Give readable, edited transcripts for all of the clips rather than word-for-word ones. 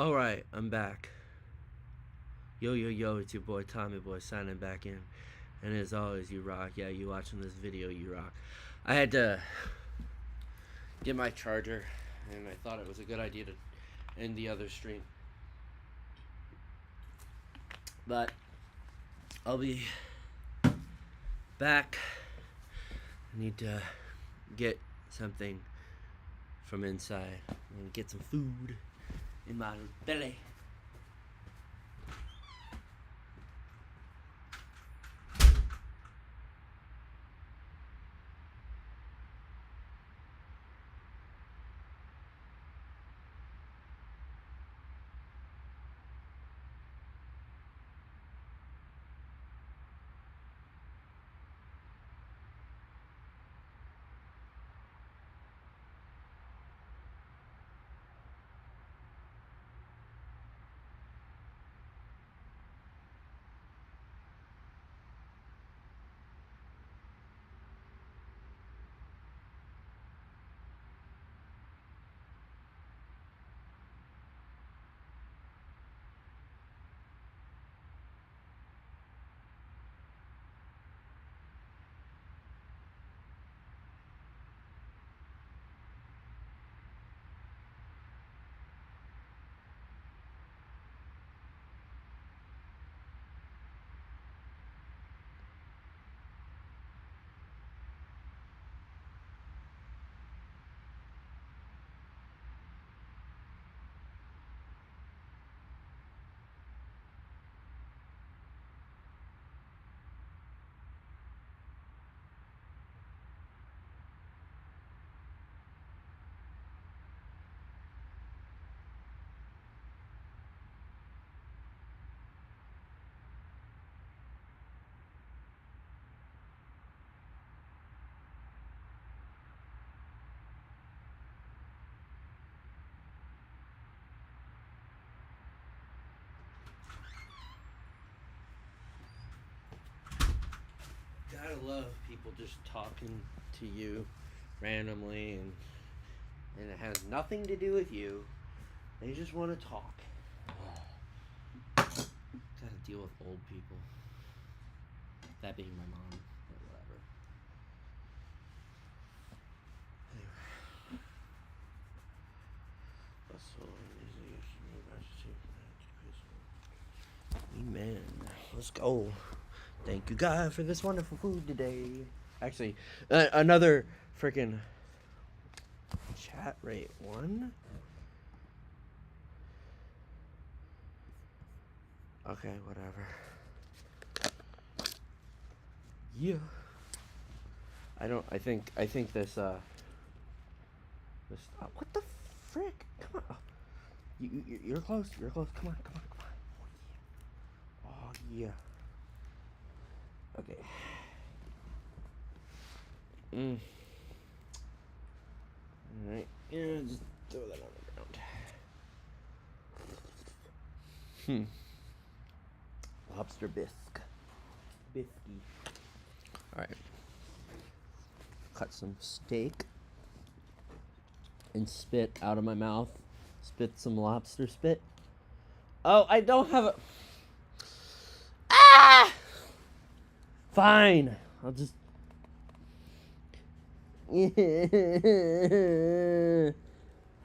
Alright, I'm back. Yo, yo, yo, it's your boy Tommy-boi signing back in. And as always, you rock. Yeah, you watching this video, you rock. I had to get my charger, and I thought it was a good idea to end the other stream. But I'll be back. I need to get something from inside and get some food in my belly. Gotta love people just talking to you randomly, and it has nothing to do with you. They just want to talk. Gotta deal with old people. That being my mom, or whatever. Anyway. Amen. Let's go. Thank you, God, for this wonderful food today. Actually, another freaking chat rate 1. Okay, whatever. Yeah. I think this, what the frick? Come on. You're close. You're close. Come on. Oh, yeah. Okay. Alright. Yeah, just throw that on the ground. Lobster bisque. Bisky. Alright. Cut some steak. And spit out of my mouth. Spit some lobster spit. Oh, I don't have a... Ah! Fine. I'll just... I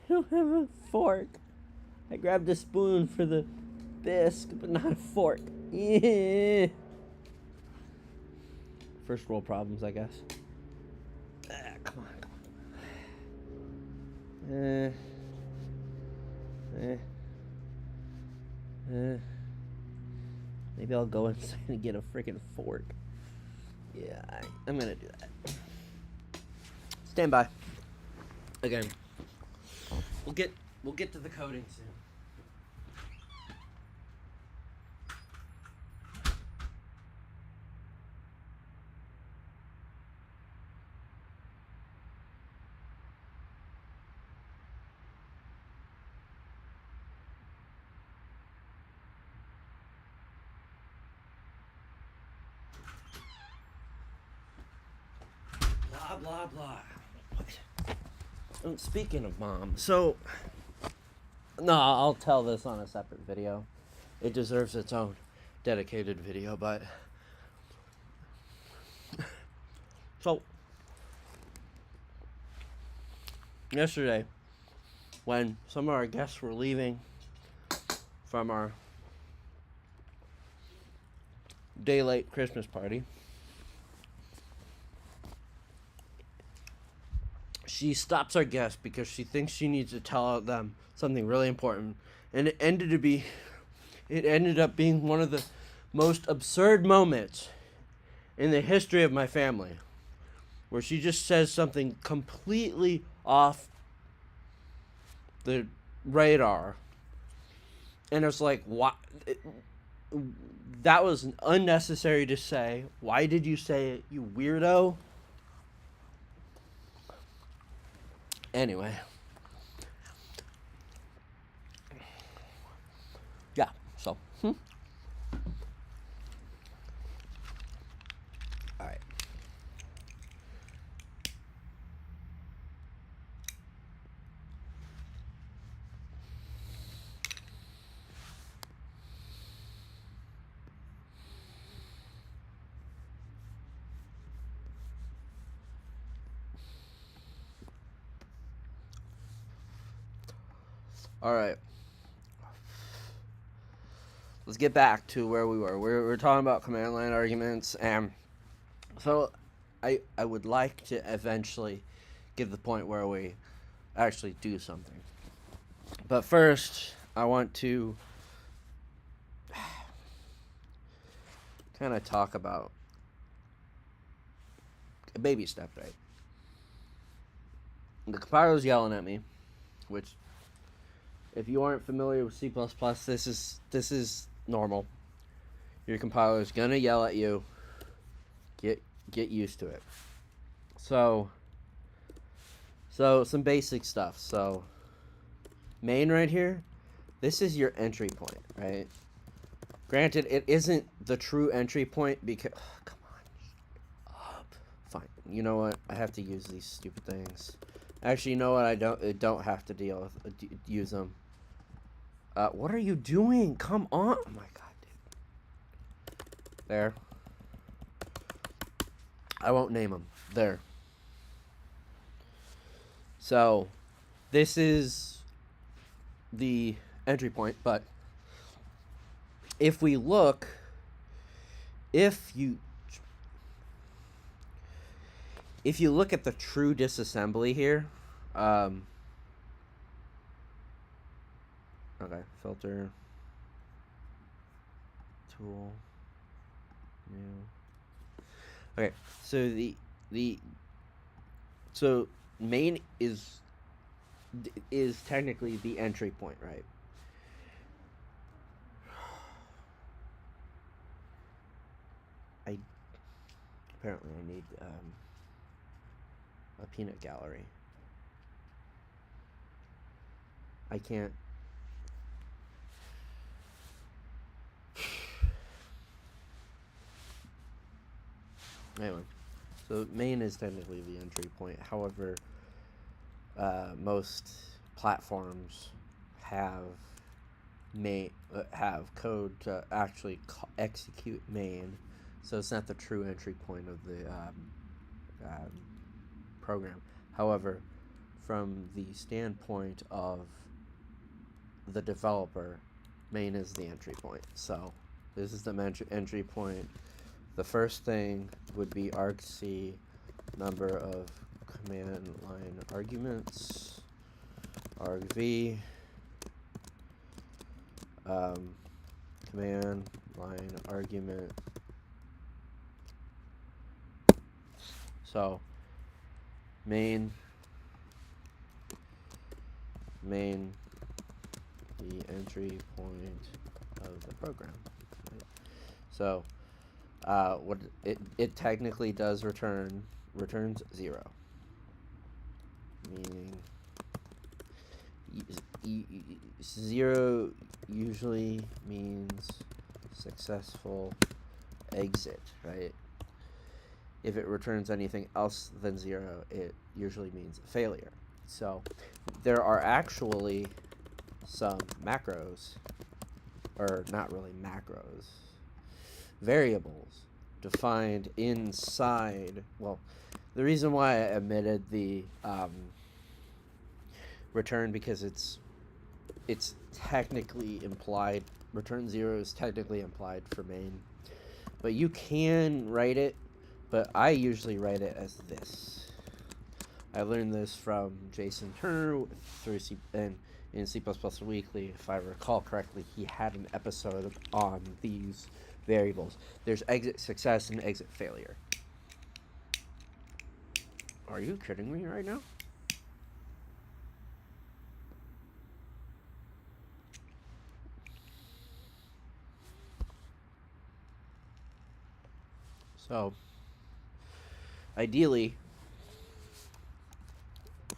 don't have a fork. I grabbed a spoon for the bisque, but not a fork. First world problems, I guess. Come on. Maybe I'll go inside and get a freaking fork. Yeah, I'm gonna do that. Stand by. Again. We'll get to the coding soon. Blah blah. What? Speaking of mom, so No, I'll tell this on a separate video. It deserves its own dedicated video, but so yesterday when some of our guests were leaving from our day late Christmas party, she stops our guests because she thinks she needs to tell them something really important, and it ended up being one of the most absurd moments in the history of my family, where she just says something completely off the radar, and it's like, what? That was unnecessary to say. Why did you say it, you weirdo? Anyway. Yeah, so. Alright. Alright. Let's get back to where we were. We're talking about command line arguments, and so I would like to eventually get to the point where we actually do something. But first, I want to kind of talk about a baby step, right? The compiler's yelling at me, which, if you aren't familiar with C++, this is normal. Your compiler is gonna yell at you. Get used to it. So some basic stuff. So main right here, this is your entry point, right? Granted, it isn't the true entry point because come on, fine. You know what? I have to use these stupid things. Actually, you know what? I don't have to use them. What are you doing? Come on! Oh my god, dude. There. I won't name them. There. So, this is the entry point, but if we look, if you look at the true disassembly here, okay, filter, tool, new. Okay, so so main is technically the entry point, right? Apparently I need a peanut gallery. I can't. Anyway, so main is technically the entry point. However, most platforms have code to actually execute main, so it's not the true entry point of the program. However, from the standpoint of the developer, main is the entry point. So this is the entry point. The first thing would be argc, number of command line arguments, argv, command line argument. So main, the entry point of the program. Right? So what it technically does returns 0, meaning 0 usually means successful exit, right? If it returns anything else than 0, it usually means failure. So there are actually some macros, or not really macros, variables defined inside. Well, the reason why I omitted the return, because it's technically implied. Return 0 is technically implied for main, but you can write it, but I usually write it as this. I learned this from Jason Turner through in C++ Weekly. If I recall correctly, he had an episode on these variables. There's exit success and exit failure. Are you kidding me right now? So, ideally,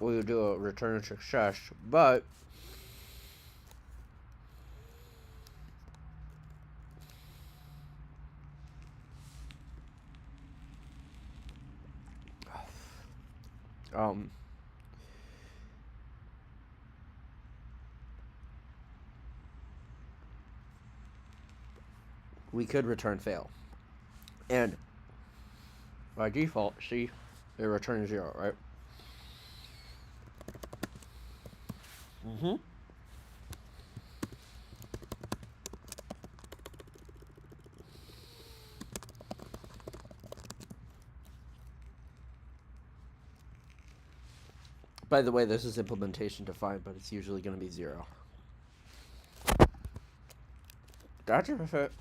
we would do a return success, but we could return fail. And by default, see, it returns 0, right? By the way, this is implementation defined, but it's usually going to be 0. That's it.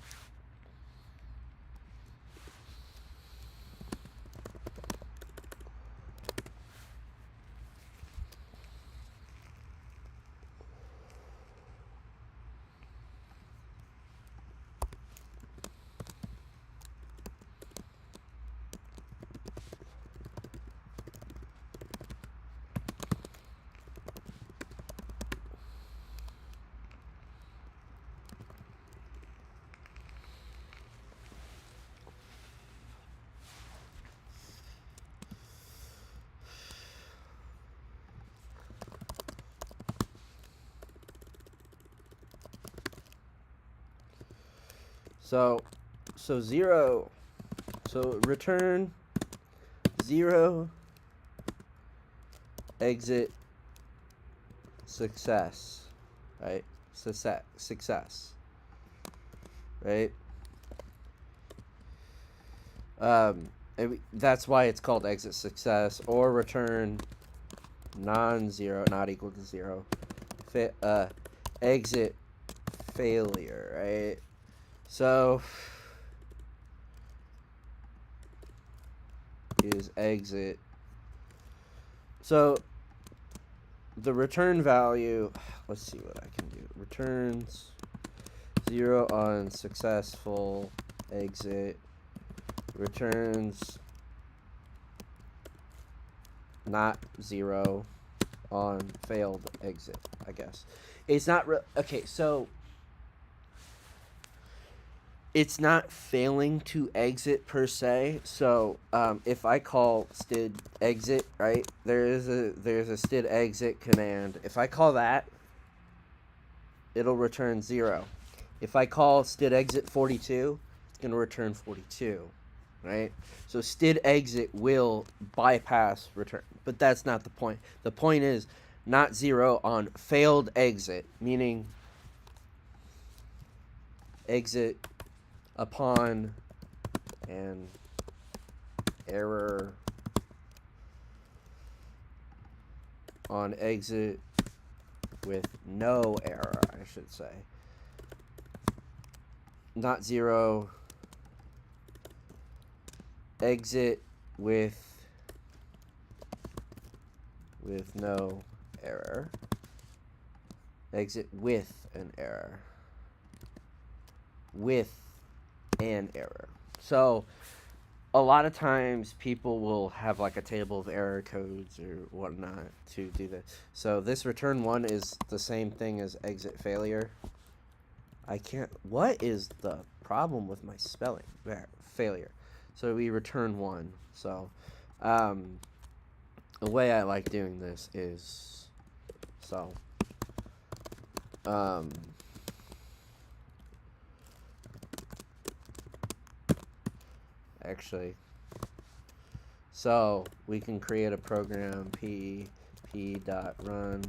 So 0. So return 0 exit success, right? Success, right? That's why it's called exit success, or return non-zero, not equal to 0. Exit failure, right? So is exit. So the return value, let's see what I can do. Returns 0 on successful exit. Returns not 0 on failed exit, I guess. It's not okay, so it's not failing to exit per se. So if I call std exit, right, there's a std exit command. If I call that, it'll return 0. If I call std exit 42, it's going to return 42, right? So std exit will bypass return, but that's not the point. The point is not 0 on failed exit, meaning exit upon an error on exit with no error, I should say. Not 0 exit with no error. Exit with an error. With an error. So a lot of times people will have like a table of error codes or whatnot to do this. So this return 1 is the same thing as exit failure. I can't, what is the problem with my spelling? Failure. So we return 1. So the way I like doing this is, so actually, so we can create a program p .run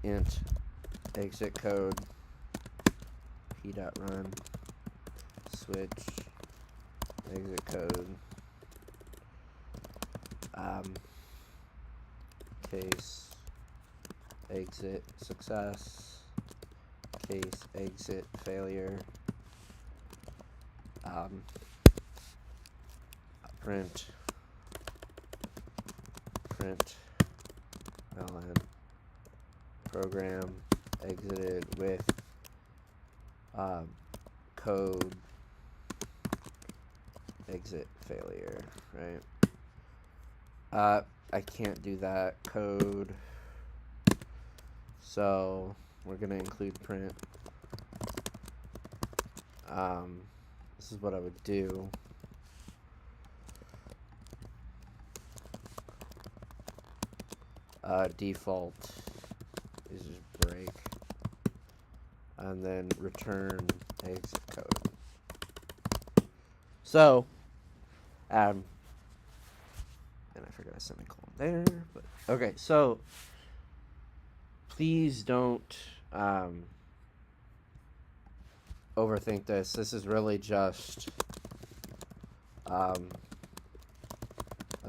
int exit code p.run switch exit code case exit success, case exit failure, print ln program exited with code exit failure, right? I can't do that code, so we're gonna include print. This is what I would do. Default is just break, and then return exit code. So, and I forgot a semicolon there, but okay. So, please don't overthink this. This is really just a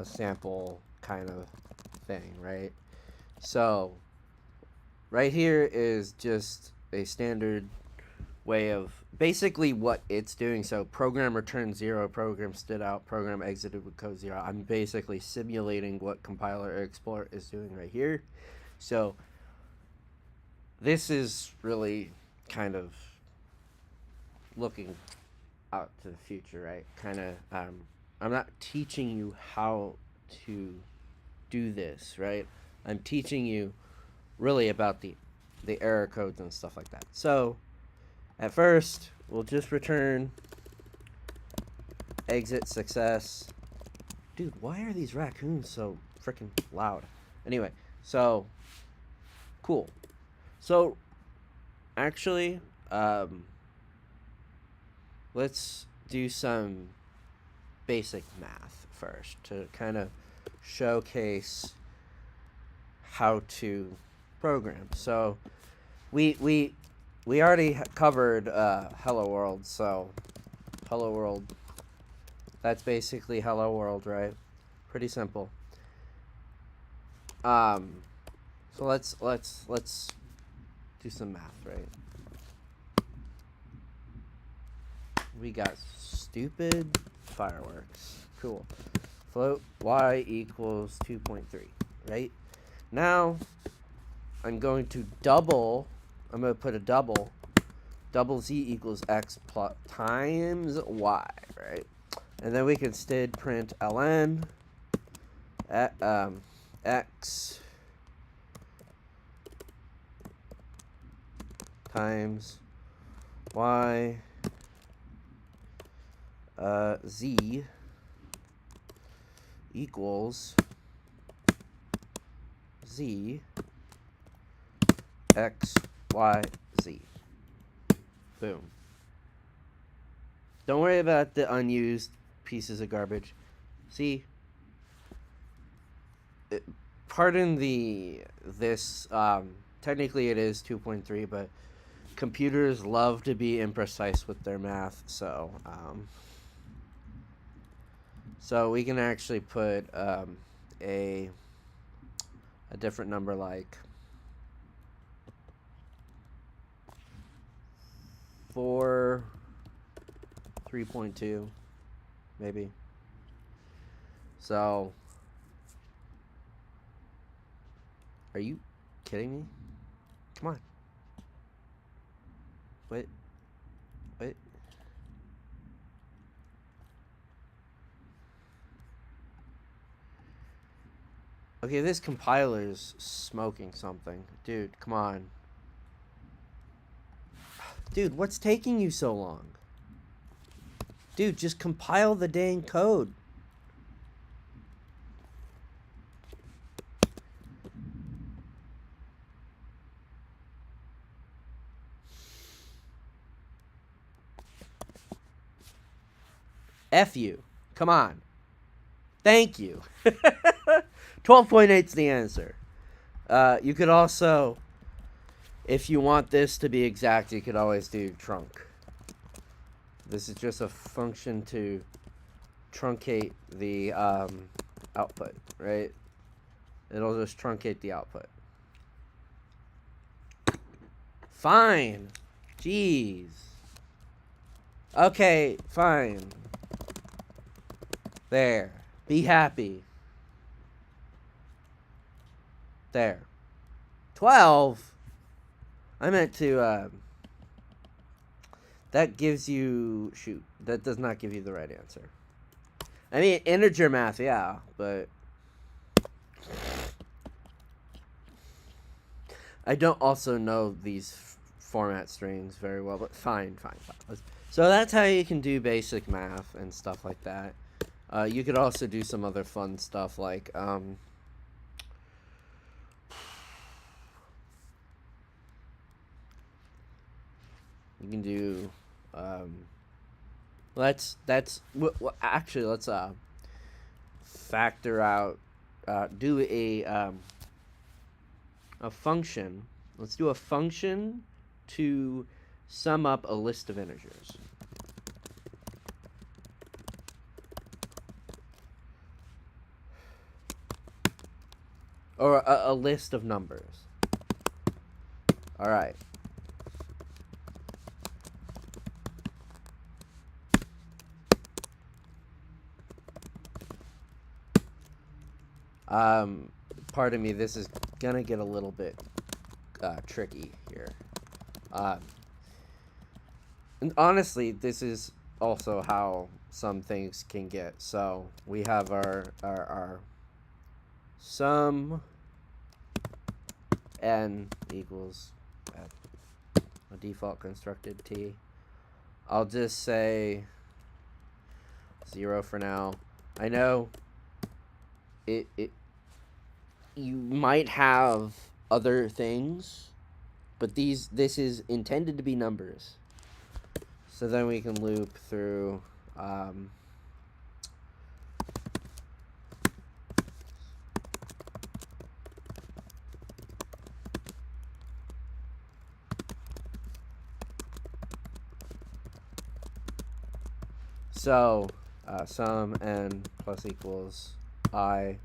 sample kind of thing, right? So, right here is just a standard way of basically what it's doing. So program returned 0, program stood out, program exited with code 0. I'm basically simulating what compiler or explorer is doing right here. So this is really kind of looking out to the future, right? Kind of I'm not teaching you how to do this, right? I'm teaching you really about the error codes and stuff like that. So at first, we'll just return exit success. Dude, why are these raccoons so freaking loud? Anyway, so cool. So actually, let's do some basic math first to kind of showcase how to program. So we already covered hello world. So hello world, that's basically hello world, right? Pretty simple. So let's do some math, right? We got stupid fireworks. Cool. Float y equals 2.3, right? Now I'm going to put a double z equals x times y, right? And then we can instead print ln x times y z equals z x y z. Boom. Don't worry about the unused pieces of garbage. See, pardon this technically it is 2.3, but computers love to be imprecise with their math, so so we can actually put a different number like 3.2 maybe. So are you kidding me? Come on. Wait. Okay, this compiler's smoking something. Dude, come on. Dude, what's taking you so long? Dude, just compile the dang code. F you. Come on. Thank you. 12.8 is the answer. You could also, if you want this to be exact, you could always do trunk. This is just a function to truncate the output, right? It'll just truncate the output. Fine. Jeez. Okay, fine. There. Be happy. There. 12? I meant to, that gives you... Shoot. That does not give you the right answer. I mean, integer math, yeah, but... I don't also know these format strings very well, but fine. So that's how you can do basic math and stuff like that. You could also do some other fun stuff like, you can do, actually, let's, factor out, do a function. Let's do a function to sum up a list of integers. Or a list of numbers. All right. Pardon me, this is gonna get a little bit tricky here. And honestly, this is also how some things can get. So we have our sum n equals a default constructed t. I'll just say 0 for now. I know you might have other things, but this is intended to be numbers. So then we can loop through so sum n plus equals I,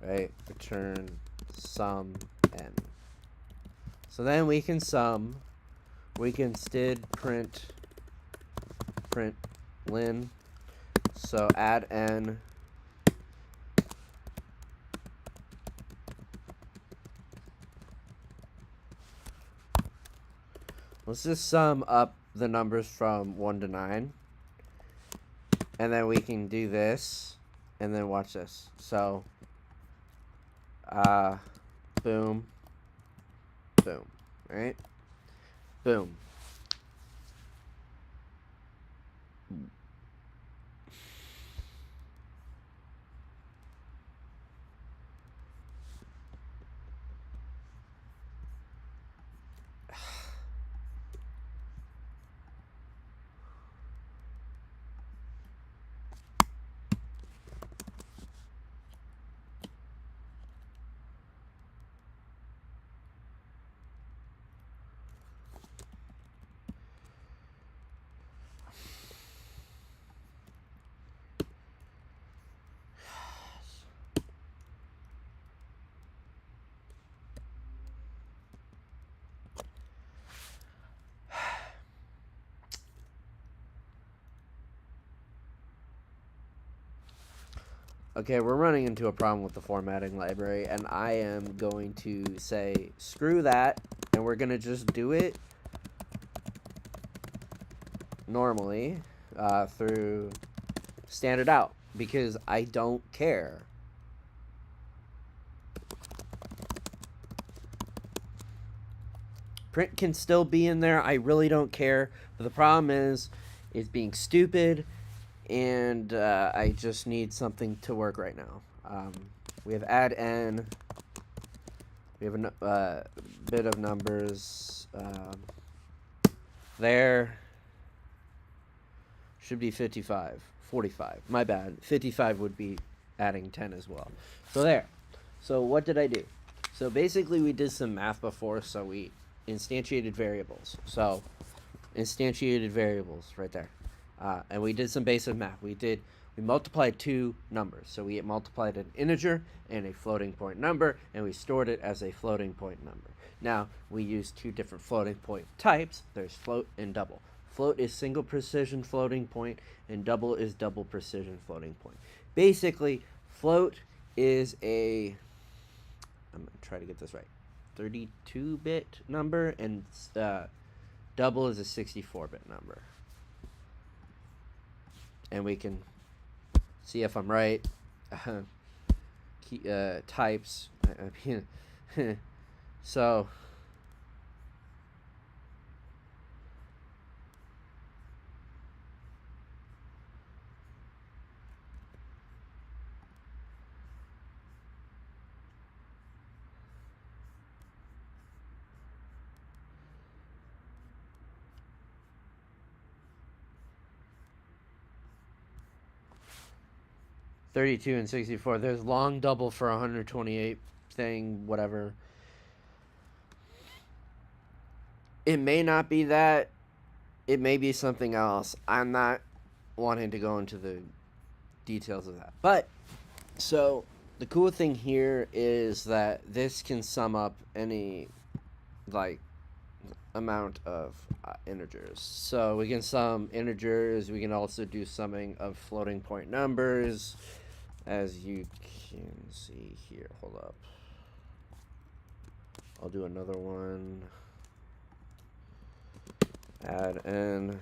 right? Return sum n. So then we can sum. We can instead print ln. So add n. Let's just sum up the numbers from 1 to 9. And then we can do this. And then watch this. So, boom, boom, right? Boom. Okay, we're running into a problem with the formatting library, and I am going to say screw that, and we're going to just do it normally through standard out, because I don't care. Print can still be in there, I really don't care, but the problem is being stupid, and I just need something to work right now. We have add n. We have a bit of numbers there. Should be 55. 45. My bad. 55 would be adding 10 as well. So there. So what did I do? So basically we did some math before, so we instantiated variables. So instantiated variables right there. And we did some basic math. We multiplied two numbers. So we multiplied an integer and a floating point number, and we stored it as a floating point number. Now, we used two different floating point types. There's float and double. Float is single precision floating point, and double is double precision floating point. Basically, float is I'm going to try to get this right, 32-bit number, and double is a 64-bit number. And we can see if I'm right. Types. So 32 and 64. There's long double for 128 thing, whatever. It may not be that. It may be something else. I'm not wanting to go into the details of that. But, so, the cool thing here is that this can sum up any, like, amount of integers. So we can sum integers. We can also do summing of floating point numbers, as you can see here. Hold up. I'll do another one. Add n.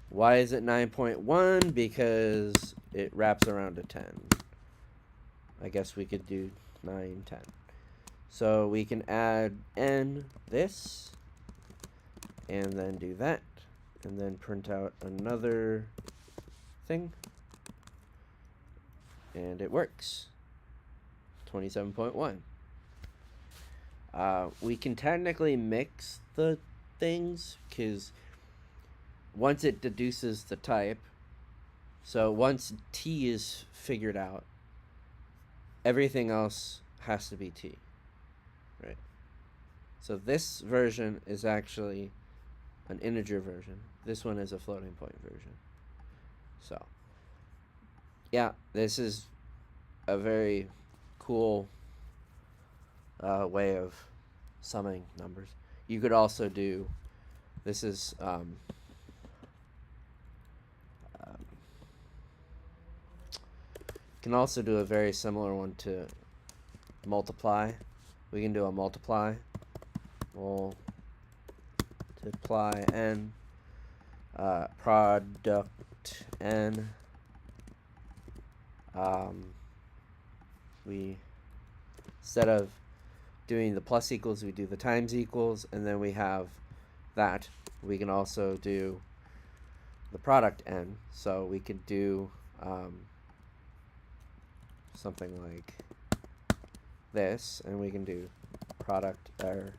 Why is it 9.1? Because it wraps around a 10. I guess we could do 9, 10. So we can add n this, and then do that, and then print out another thing, and it works. 27.1. We can technically mix the things, because once it deduces the type, so once t is figured out, everything else has to be t, right? So this version is actually an integer version. This one is a floating point version. So, yeah, this is a very cool way of summing numbers. You could also do, this is can also do a very similar one to multiply. We can do a multiply n, product n. We, instead of doing the plus equals, we do the times equals, and then we have that. We can also do the product n. So we could do something like this, and we can do product or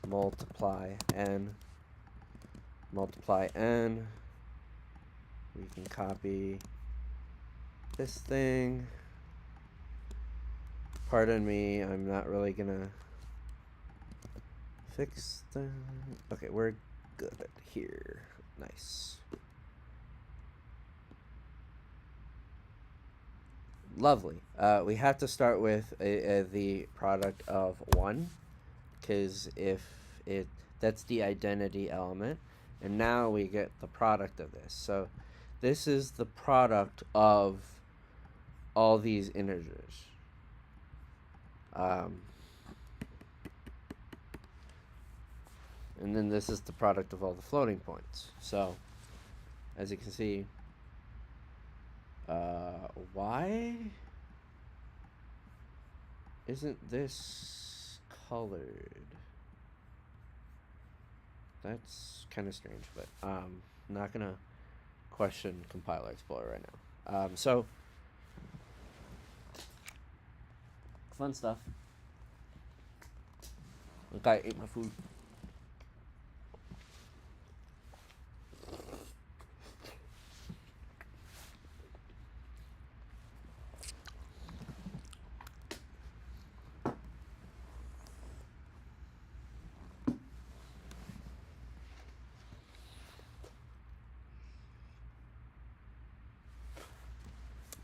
multiply n. We can copy this thing. Pardon me, I'm not really gonna fix the. Okay, we're good here. Nice. Lovely. We have to start with the product of 1, because that's the identity element, and now we get the product of this. So this is the product of all these integers. And then this is the product of all the floating points. So as you can see, why isn't this colored? That's kind of strange, but not gonna question Compiler Explorer right now. So fun stuff. Look, I ate my food.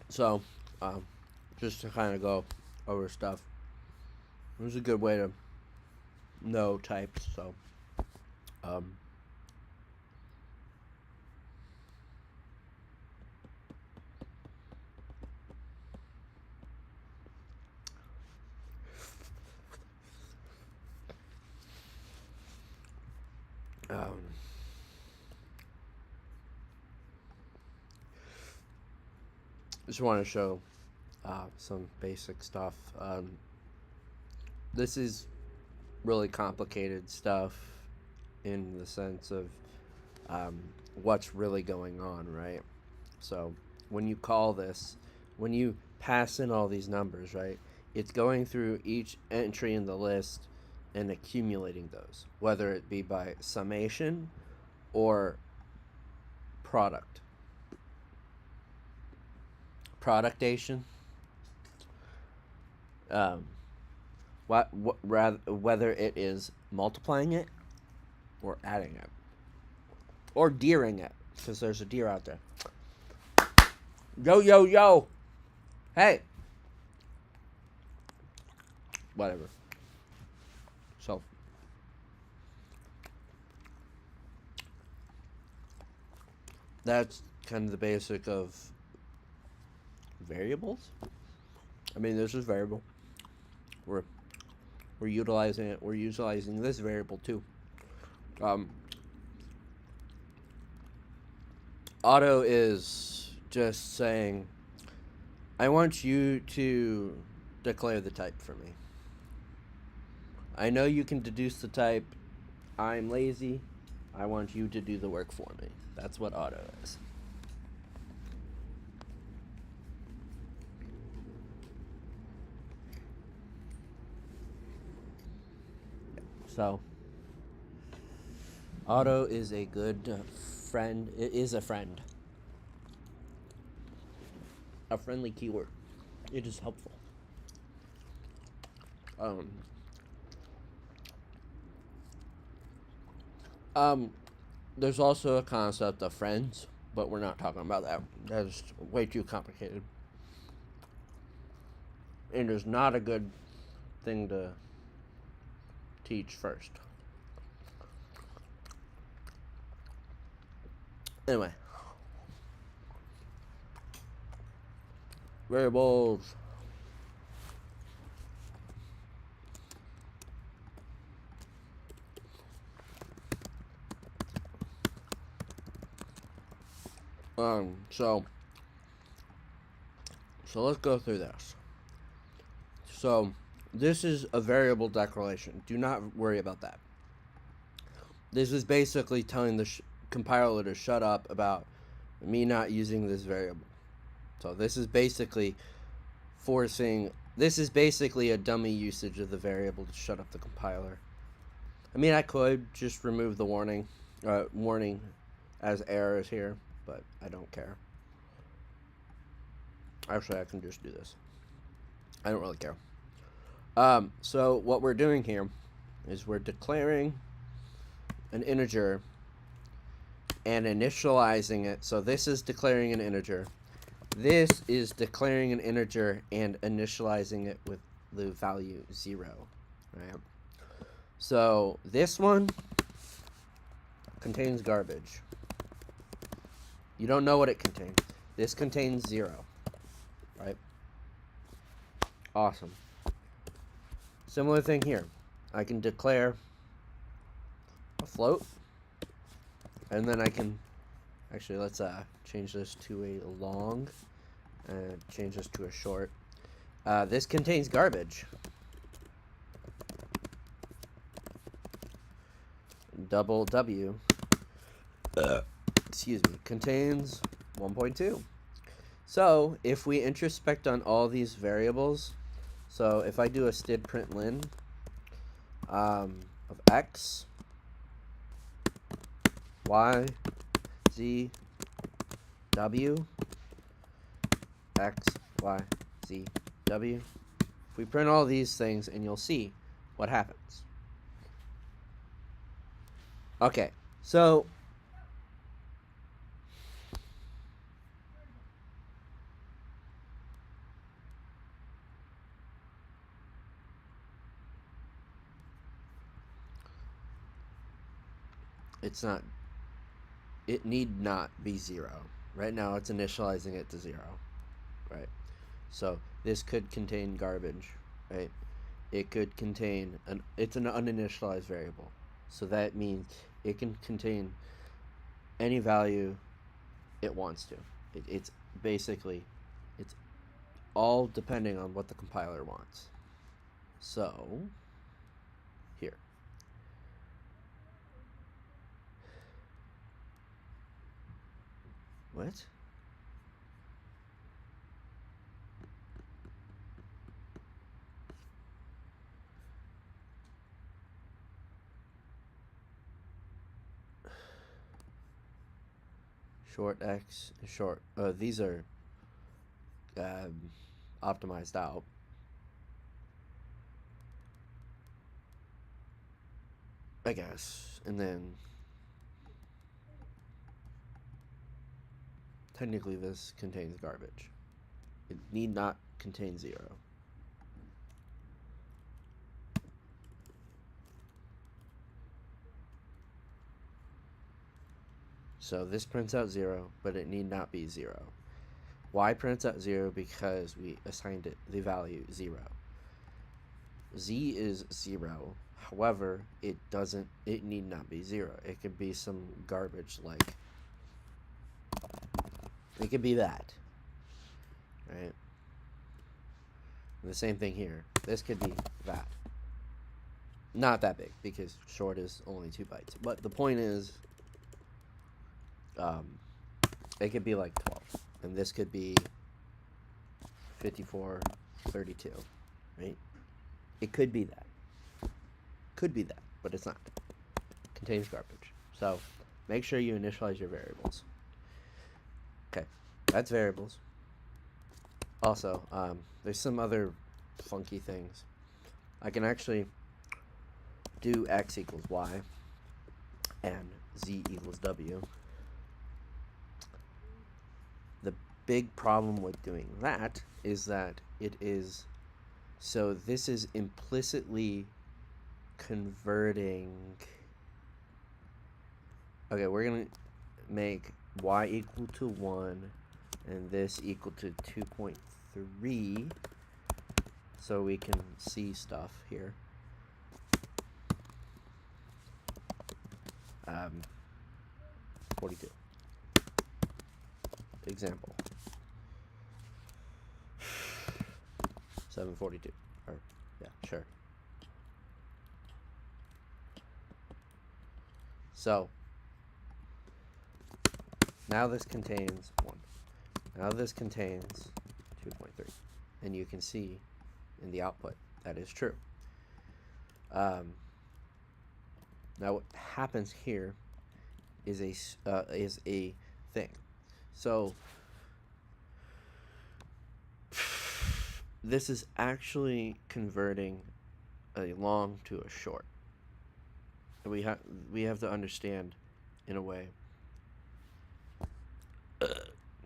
So, just to kind of go over stuff. It was a good way to know types. So, just want to show some basic stuff. This is really complicated stuff in the sense of what's really going on, right? So when you call this, when you pass in all these numbers, right, it's going through each entry in the list and accumulating those, whether it be by summation or product. Productation. Whether it is multiplying it or adding it or deering it, because there's a deer out there. Yo, yo, yo. Hey. Whatever. So, that's kind of the basic of variables. I mean, this is variable. We're utilizing it. We're utilizing this variable too. Auto is just saying, I want you to declare the type for me. I know you can deduce the type. I'm lazy. I want you to do the work for me. That's what auto is. So, auto is a good friend. It is a friend. A friendly keyword. It is helpful. There's also a concept of friends, but we're not talking about that. That's way too complicated. And it's not a good thing to teach first. Anyway. Variables. So let's go through this. So this is a variable declaration. Do not worry about that. This is basically telling the compiler to shut up about me not using this variable. So this is basically this is basically a dummy usage of the variable to shut up the compiler. I mean, I could just remove the warning as errors here, but I don't care. Actually, I can just do this. I don't really care. So what we're doing here is we're declaring an integer and initializing it. So this is declaring an integer. This is declaring an integer and initializing it with the value 0. Right? So this one contains garbage. You don't know what it contains. This contains 0. Right? Awesome. Similar thing here. I can declare a float, and then I can actually let's change this to a long and change this to a short. This contains garbage. Double W excuse me, contains 1.2. So if we introspect on all these variables, So if I do a std println of x, y, z, w, x, y, z, w. If we print all these things, and you'll see what happens. Okay, so it need not be 0. Right now it's initializing it to 0, right? So this could contain garbage, right? It could contain it's an uninitialized variable. So that means it can contain any value it wants to. It's basically, it's all depending on what the compiler wants. So here, what? Short x, short, these are optimized out. I guess. And then technically this contains garbage. It need not contain 0. So this prints out 0, but it need not be 0. Y prints out 0 because we assigned it the value 0. Z is 0. However, it need not be 0. It could be some garbage, like, it could be that, right? And the same thing here. This could be that. Not that big, because short is only 2 bytes. But the point is, it could be like 12. And this could be 5432, right? It could be that. Could be that, but it's not. Contains garbage. So make sure you initialize your variables. Okay, that's variables. Also, there's some other funky things. I can actually do x equals y and z equals w. The big problem with doing that is that it is, so this is implicitly converting. Okay, we're gonna make y equal to 1 and this equal to 2.3 so we can see stuff here. 42. Example. 742. Or, yeah, sure. So, now this contains 1. Now this contains 2.3. And you can see in the output that is true. Now what happens here is a thing. So this is actually converting a long to a short. We have to understand, in a way,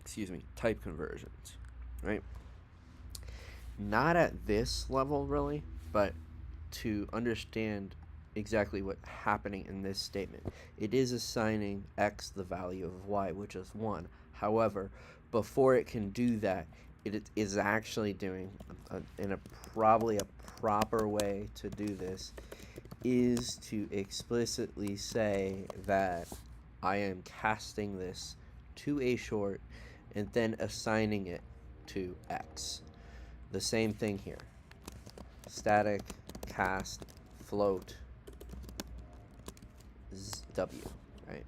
excuse me, type conversions, right? Not at this level really, but to understand exactly what's happening in this statement. It is assigning x the value of y, which is 1. However, before it can do that, it is actually doing, probably a proper way to do this, is to explicitly say that I am casting this to a short and then assigning it to x. The same thing here. Static cast float w, right?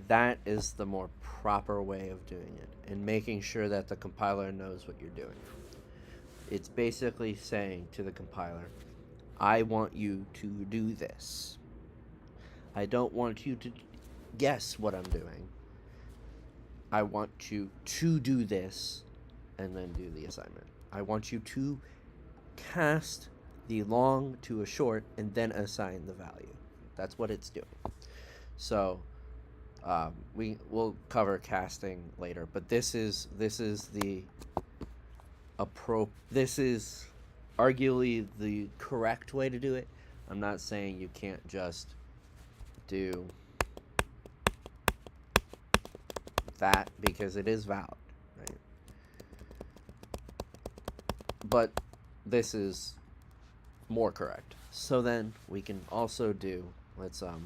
That is the more proper way of doing it and making sure that the compiler knows what you're doing. It's basically saying to the compiler, I want you to do this. I don't want you to guess what I'm doing. I want you to do this and then do the assignment. I want you to cast the long to a short and then assign the value. That's what it's doing. So we'll cover casting later, but this is the this is arguably the correct way to do it. I'm not saying you can't just do that, because it is valid, right? But this is more correct. So then we can also do, let's get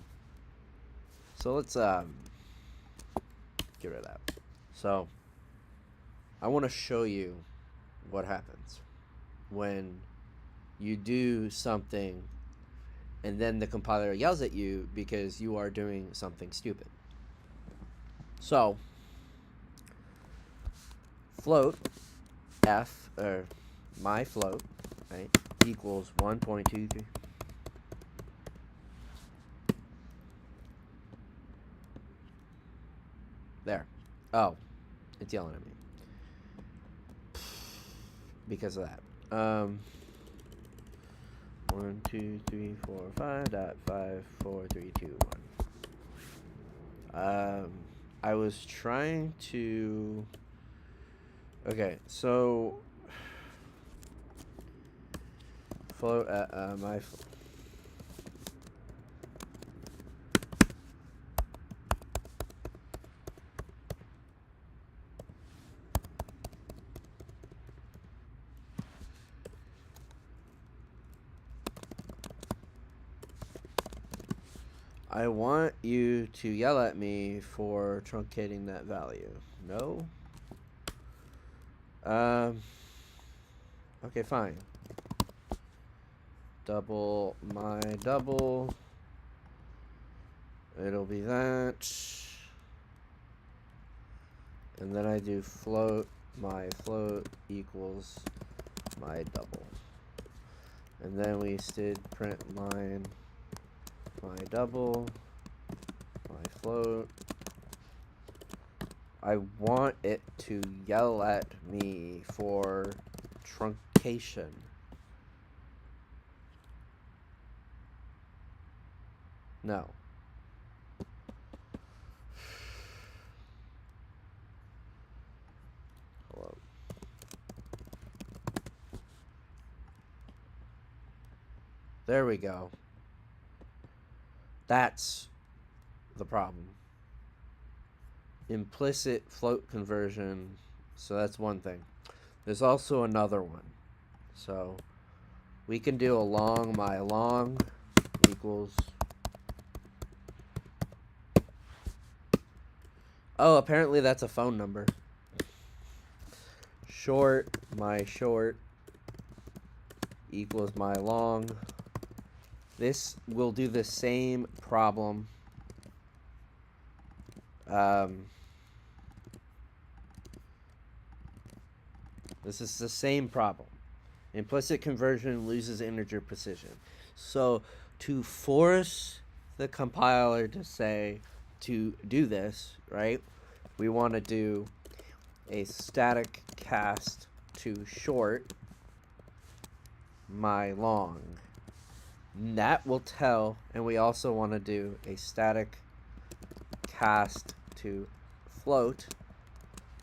rid of that. So I want to show you what happens when you do something and then the compiler yells at you because you are doing something stupid. So float f, or my float, right, equals 1.23. There. Oh, it's yelling at me because of that. 1, 2, 3, 4, 5.5, 4, 3, 2, 1. I was trying to. Okay, so float my. I want you to yell at me for truncating that value. No? Okay, fine. Double my double. It'll be that. And then I do float my float equals my double. And then we did print line my double, my float. I want it to yell at me for truncation. No. Hello. There we go. That's the problem. Implicit float conversion. So that's one thing. There's also another one. So we can do a long my long equals. Oh, apparently that's a phone number. Short my short equals my long. This will do the same problem. This is the same problem. Implicit conversion loses integer precision. So to force the compiler to say to do this, right, we want to do a static cast to short my long. That will tell, and we also want to do a static cast to float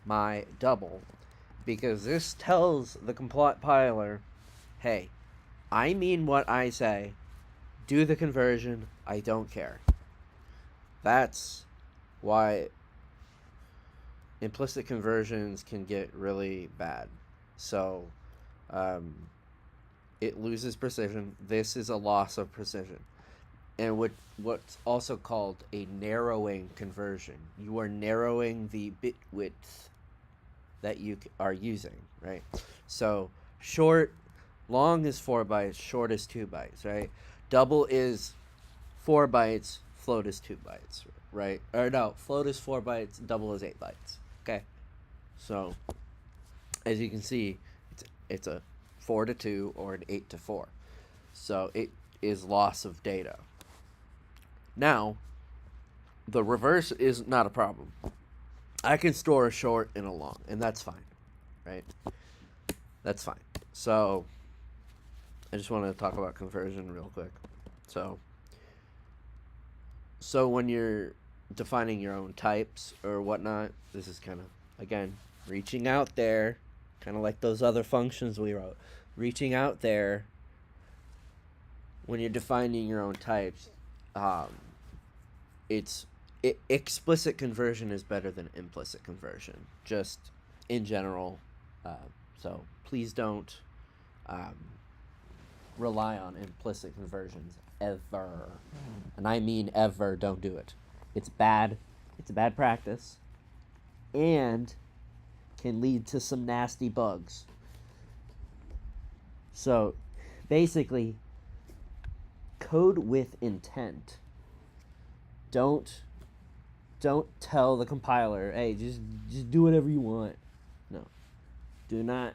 my double, because this tells the compiler, hey, I mean what I say, do the conversion, I don't care. That's why implicit conversions can get really bad. So it loses precision. This is a loss of precision. And what's also called a narrowing conversion. You are narrowing the bit width that you are using, right? So long is 4 bytes, short is 2 bytes, right? Double is 4 bytes, float is 2 bytes, right? Or no, float is 4 bytes, double is 8 bytes. Okay, so as you can see, it's a 4 to 2 or an 8 to 4. So it is loss of data. Now, the reverse is not a problem. I can store a short and a long, and that's fine, right? That's fine. So I just want to talk about conversion real quick. So when you're defining your own types or whatnot, this is kind of, again, reaching out there, kind of like those other functions we wrote. Reaching out there when you're defining your own types, explicit conversion is better than implicit conversion, just in general. So please don't rely on implicit conversions ever. And I mean ever. Don't do it. It's bad. It's a bad practice. And can lead to some nasty bugs. So basically, code with intent. Don't tell the compiler, hey, just do whatever you want. No. Do not,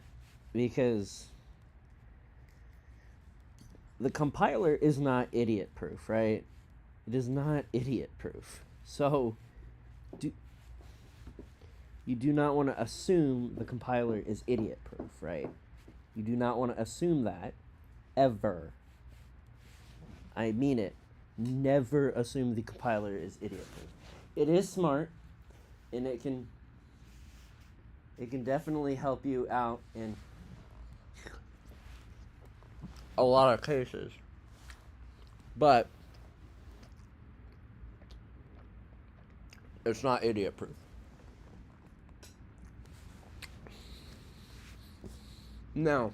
because the compiler is not idiot proof, right? It is not idiot proof. So you do not want to assume the compiler is idiot proof, right? You do not want to assume that ever. I mean it. Never assume the compiler is idiot proof. It is smart, and it can definitely help you out in a lot of cases. But it's not idiot proof. Now,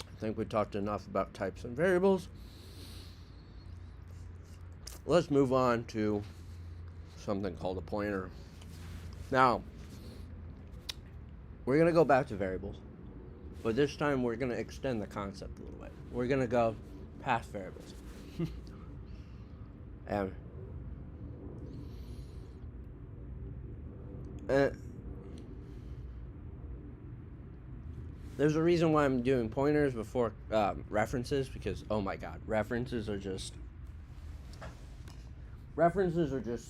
I think we talked enough about types and variables. Let's move on to something called a pointer. Now, we're going to go back to variables, but this time we're going to extend the concept a little bit. We're going to go past variables. And there's a reason why I'm doing pointers before references, because, oh my god, references are just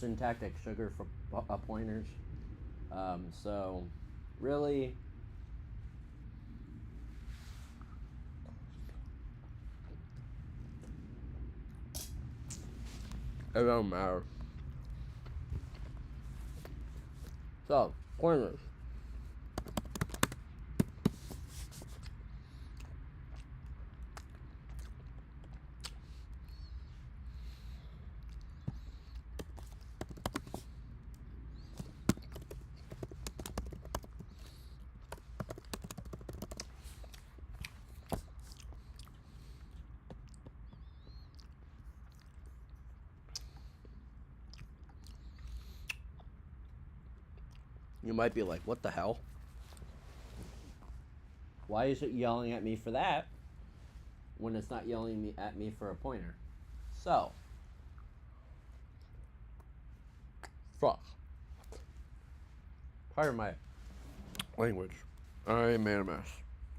syntactic sugar for pointers. So, really, it don't matter. So, pointers. You might be like, what the hell? Why is it yelling at me for that when it's not yelling at me for a pointer? So, fuck. Pardon my language. I made a mess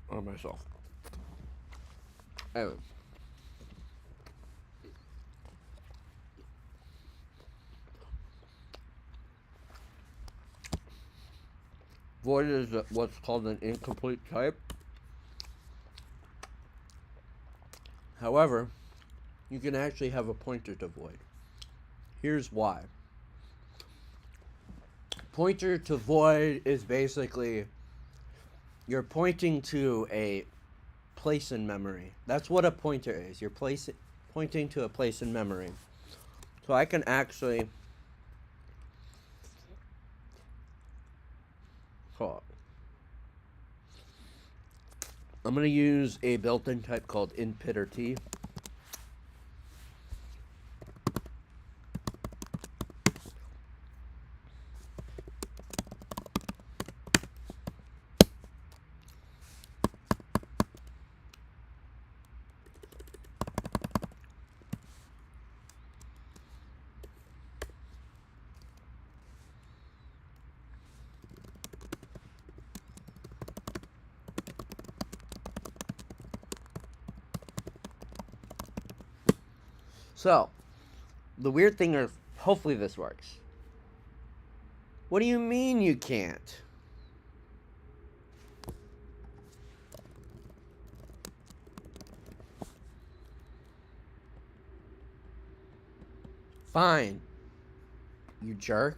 on myself. Anyway. Void is what's called an incomplete type. However, you can actually have a pointer to void. Here's why. Pointer to void is basically you're pointing to a place in memory. That's what a pointer is. You're pointing to a place in memory. So I can actually I'm going to use a built-in type called input_t. So, the weird thing is, hopefully this works. What do you mean you can't? Fine, you jerk.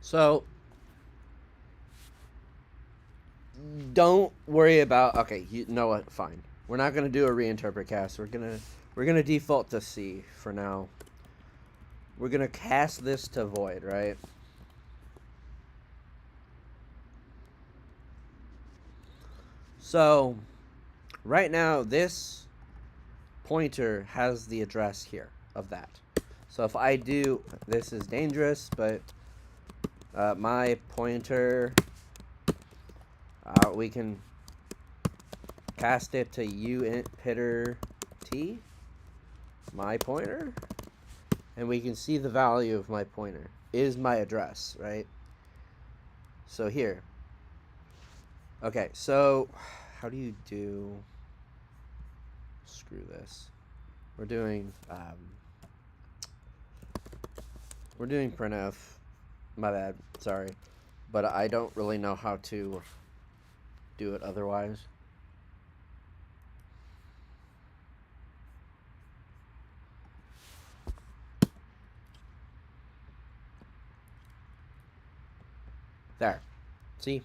So, don't worry about. Okay, you know what? Fine. We're not gonna do a reinterpret cast. We're gonna default to C for now. We're gonna cast this to void, right? So, right now this pointer has the address here of that. So if I do, this is dangerous, but my pointer, we can cast it to uint pitter t, my pointer, and we can see the value of my pointer is my address, right? So here. Okay, so how do you do, screw this. We're doing printf. My bad, sorry. But I don't really know how to do it otherwise. There. See?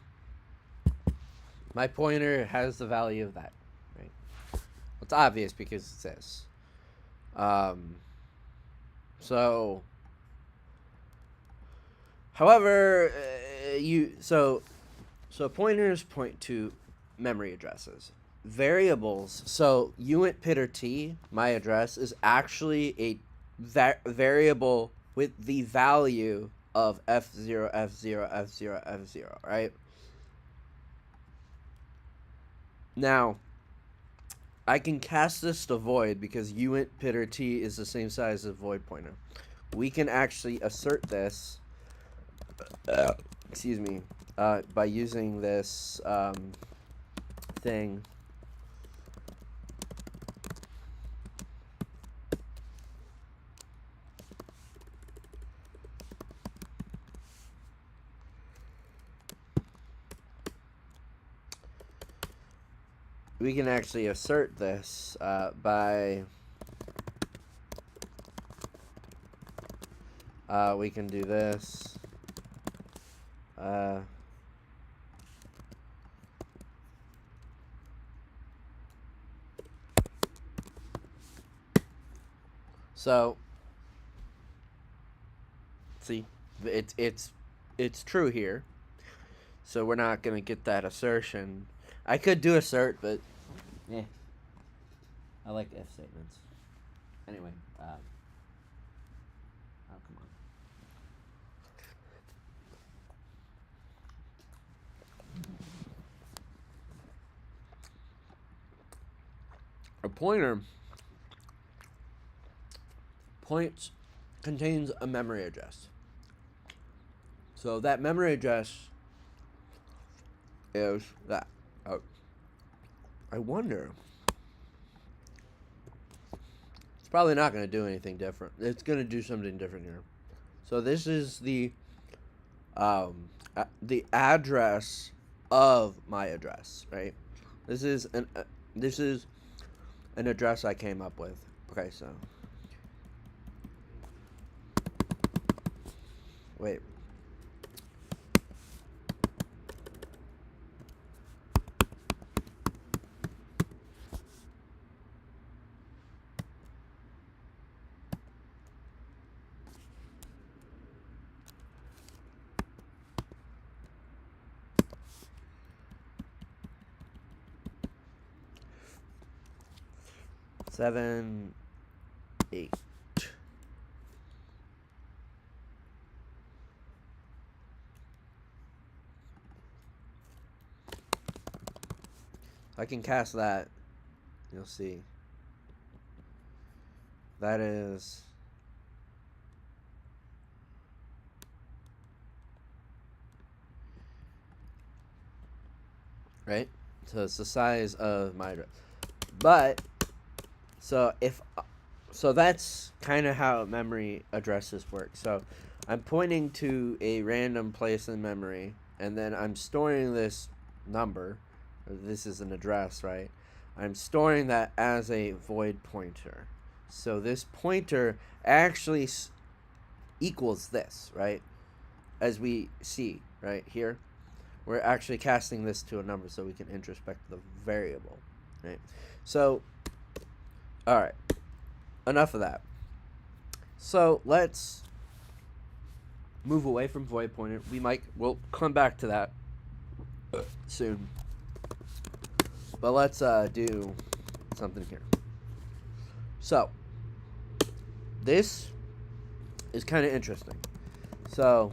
My pointer has the value of that. Right? It's obvious because it says. So, however, so pointers point to memory addresses. Variables. So uint pitter t, my address, is actually a variable with the value of f0, f0, f0, f0, right? Now, I can cast this to void because uint pitter t is the same size as void pointer. We can actually assert this, excuse me, by using this thing. We can actually assert this by we can do this. So see, it's true here. So we're not gonna get that assertion. I could do assert, but yeah, I like if statements. Anyway, oh come on. A pointer contains a memory address. So that memory address is that. I wonder. It's probably not going to do anything different. It's going to do something different here. So this is the address of my address, right? This is an address I came up with. Okay, so wait. Seven, 8. I can cast that. You'll see. That is right. So it's the size of my address. But so if So that's kind of how memory addresses work. So I'm pointing to a random place in memory, and then I'm storing this number. This is an address, right? I'm storing that as a void pointer. So this pointer actually equals this, right? As we see right here, we're actually casting this to a number so we can introspect the variable, right? So, all right, enough of that. So let's move away from void pointer. We'll come back to that soon. But let's do something here. So this is kind of interesting. So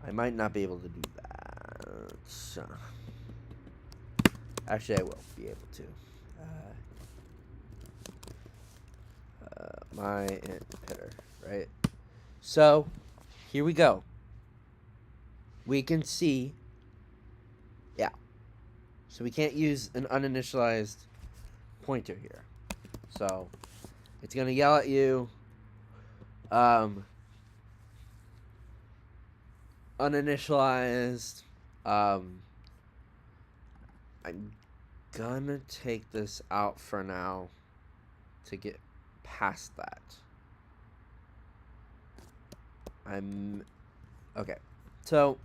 I might not be able to do that. So, actually, I will be able to. My int header, right? So here we go. We can see, yeah. So we can't use an uninitialized pointer here. So it's gonna yell at you. Uninitialized. I'm gonna take this out for now to get past that. Okay. So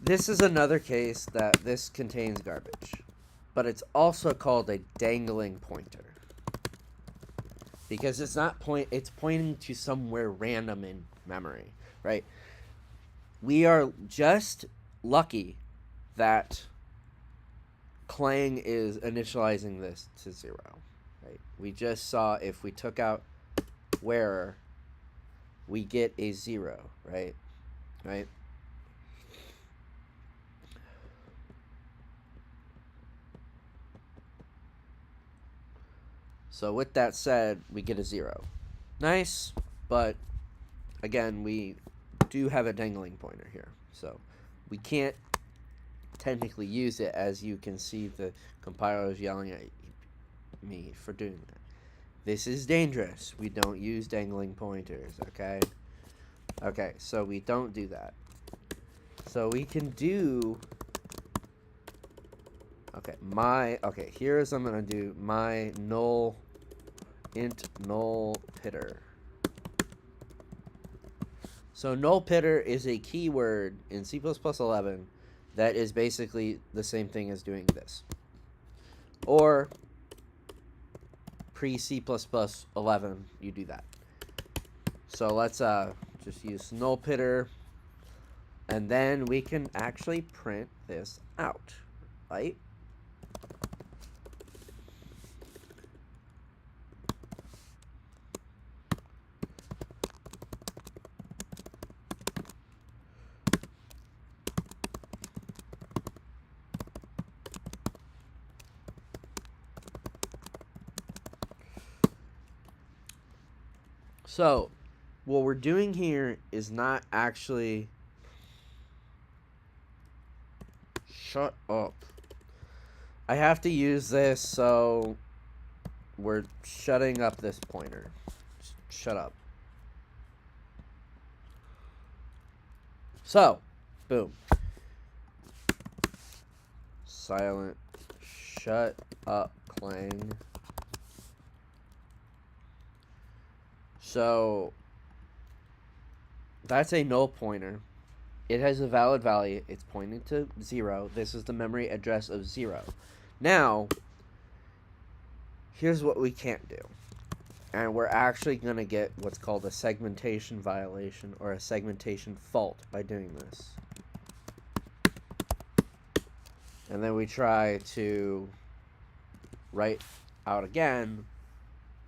this is another case that this contains garbage, but it's also called a dangling pointer because it's pointing to somewhere random in memory, right? We are just lucky that Clang is initializing this to 0, right? We just saw if we took out where we get a 0, right? Right? So with that said, we get a 0. Nice, but again, we do have a dangling pointer here. So we can't technically use it, as you can see the compiler is yelling at me for doing that. This is dangerous. We don't use dangling pointers, okay? Okay, so we don't do that. So we can do... Okay, here's I'm going to do my null int null pitter. So null pitter is a keyword in C++ 11 that is basically the same thing as doing this. Or pre-C++ 11, you do that. So let's just use null pitter, and then we can actually print this out, right? So, what we're doing here is not actually... Shut up. I have to use this, so we're shutting up this pointer. Shut up. So, boom. Silent. Shut up, Clang. So that's a null pointer. It has a valid value. It's pointing to 0. This is the memory address of 0. Now, here's what we can't do. And we're actually going to get what's called a segmentation violation or a segmentation fault by doing this. And then we try to write out again.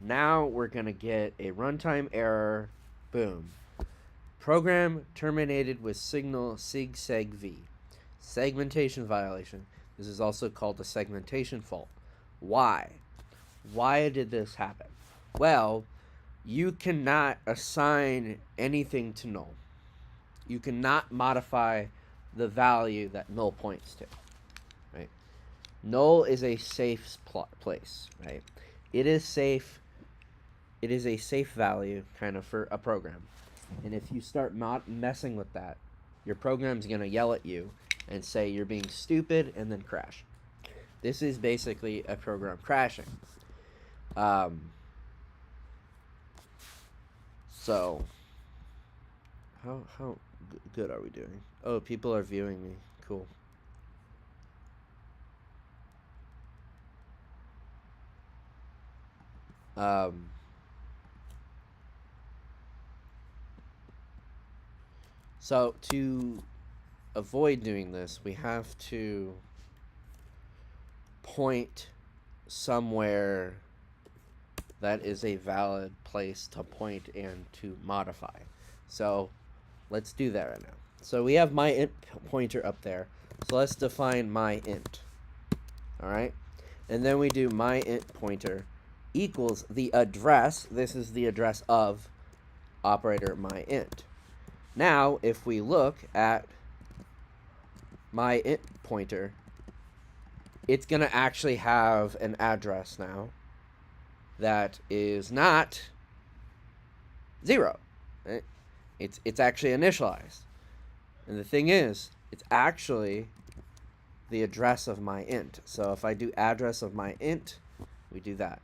Now we're going to get a runtime error. Boom. Program terminated with signal sig_seg_v. Segmentation violation. This is also called a segmentation fault. Why? Why did this happen? Well, you cannot assign anything to null. You cannot modify the value that null points to, right? Null is a safe place, right? It is safe. It is a safe value kind of for a program. And if you start not messing with that, your program's going to yell at you and say you're being stupid and then crash. This is basically a program crashing. So, how good are we doing? Oh, people are viewing me. Cool. So to avoid doing this, we have to point somewhere that is a valid place to point and to modify. So let's do that right now. So we have my int pointer up there. So let's define my int. All right. And then we do my int pointer equals the address. This is the address of operator my int. Now, if we look at my int pointer, it's going to actually have an address now that is not 0. Right? It's actually initialized. And the thing is, it's actually the address of my int. So if I do address of my int, we do that.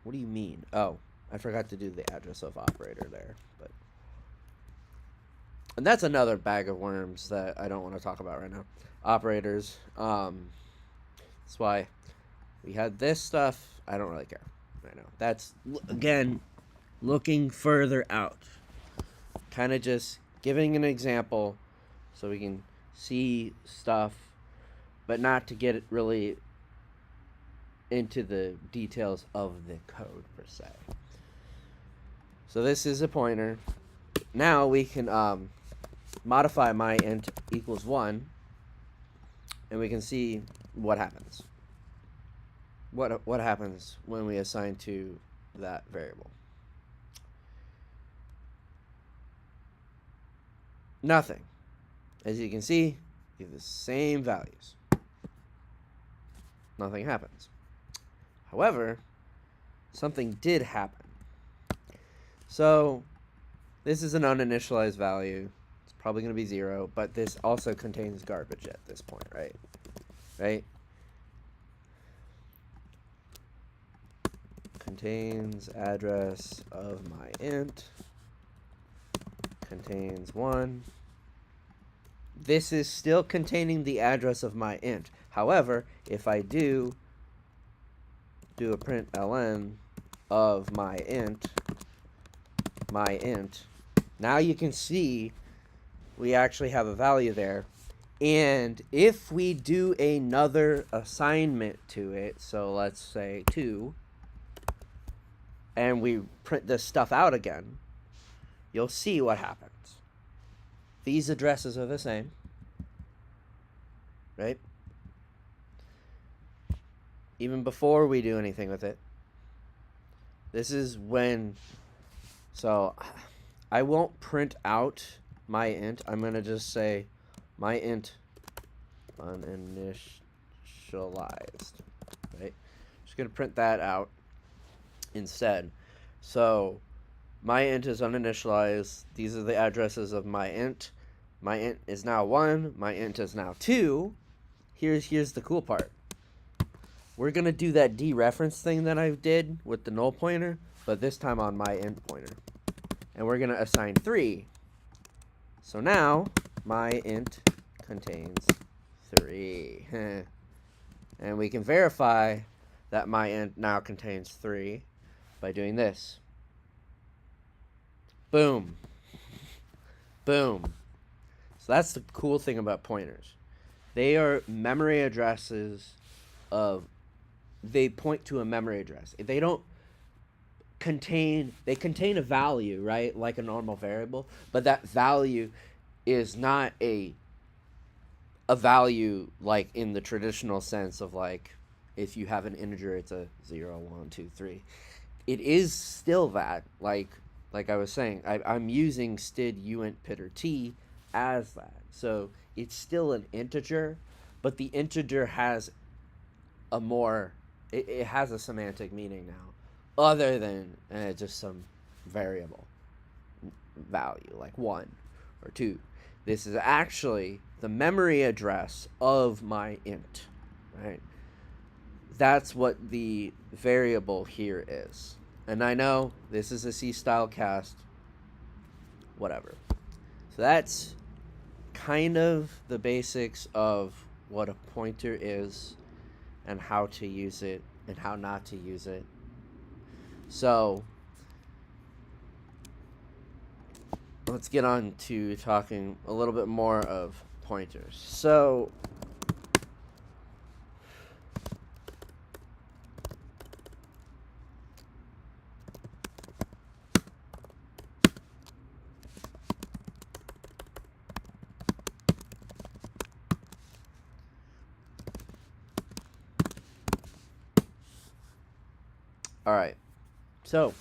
What do you mean? Oh, I forgot to do the address of operator there. And that's another bag of worms that I don't want to talk about right now. Operators. That's why we had this stuff. I don't really care right now. That's, again, looking further out. Kind of just giving an example so we can see stuff, but not to get it really into the details of the code per se. So this is a pointer. Now we can modify my int equals 1, and we can see what happens. What happens when we assign to that variable? Nothing. As you can see, we have the same values. Nothing happens. However, something did happen. So this is an uninitialized value. It's probably going to be 0, but this also contains garbage at this point, right? Right? Contains address of my int. Contains 1. This is still containing the address of my int. However, if I do a println of my int, now you can see we actually have a value there. And if we do another assignment to it, so let's say 2, and we print this stuff out again, you'll see what happens. These addresses are the same, right? Even before we do anything with it. This is when, so I won't print out my int. I'm going to just say my int uninitialized, right? Just going to print that out instead. So my int is uninitialized. These are the addresses of my int. My int is now 1. My int is now 2. Here's the cool part. We're going to do that dereference thing that I did with the null pointer, but this time on my int pointer. And we're going to assign 3. So now my int contains 3. And we can verify that my int now contains 3 by doing this. Boom. Boom. So that's the cool thing about pointers. They are memory addresses of, they point to a memory address. They don't contain, they contain a value, right? Like a normal variable, but that value is not a value like in the traditional sense of like, if you have an integer, it's a 0, 1, 2, 3. It is still that, like like I was saying, I'm using std uint pitter t as that. So it's still an integer, but the integer has a more, it has a semantic meaning now, other than just some variable value like 1 or 2. This is actually the memory address of my int, right? That's what the variable here is. And I know this is a C style cast, whatever. So that's kind of the basics of what a pointer is and how to use it and how not to use it. So let's get on to talking a little bit more of pointers. So all right. So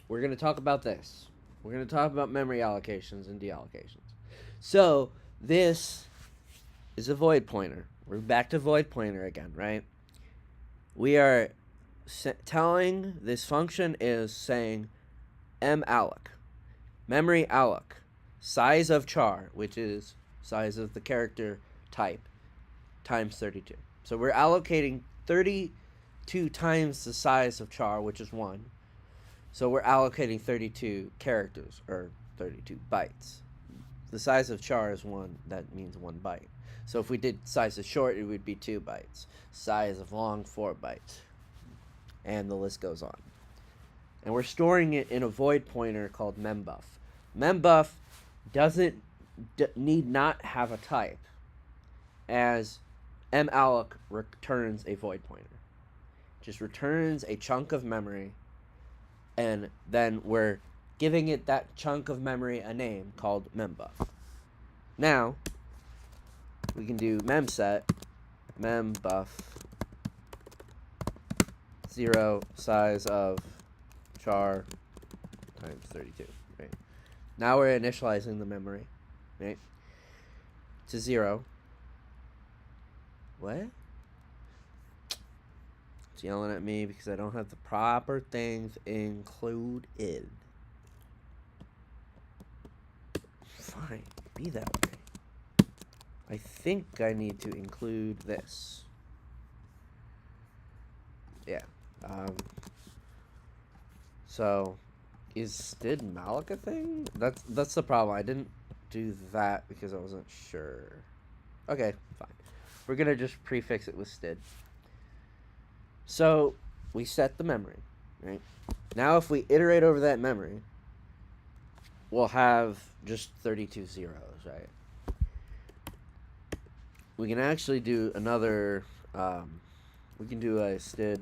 we're going to talk about this. We're going to talk about memory allocations and deallocations. So this is a void pointer. We're back to void pointer again, right? We are telling this function is saying malloc, memory alloc, size of char, which is size of the character type, times 32. So we're allocating 32 times the size of char, which is 1. So we're allocating 32 characters, or 32 bytes. The size of char is 1, that means 1 byte. So if we did size of short, it would be 2 bytes. Size of long, 4 bytes. And the list goes on. And we're storing it in a void pointer called membuff. Membuff doesn't need not have a type, as malloc returns a void pointer. Just returns a chunk of memory, and then we're giving it that chunk of memory a name called membuff. Now we can do memset membuff 0 size of char times 32. Right. Now we're initializing the memory, right, to 0. What? It's yelling at me because I don't have the proper things included. Fine, be that way. I think I need to include this. Yeah. So, is std malloc a thing? That's the problem. I didn't do that because I wasn't sure. Okay, fine. We're gonna just prefix it with std. So we set the memory, right? Now if we iterate over that memory, we'll have just 32 zeros, right? We can actually do another, we can do a std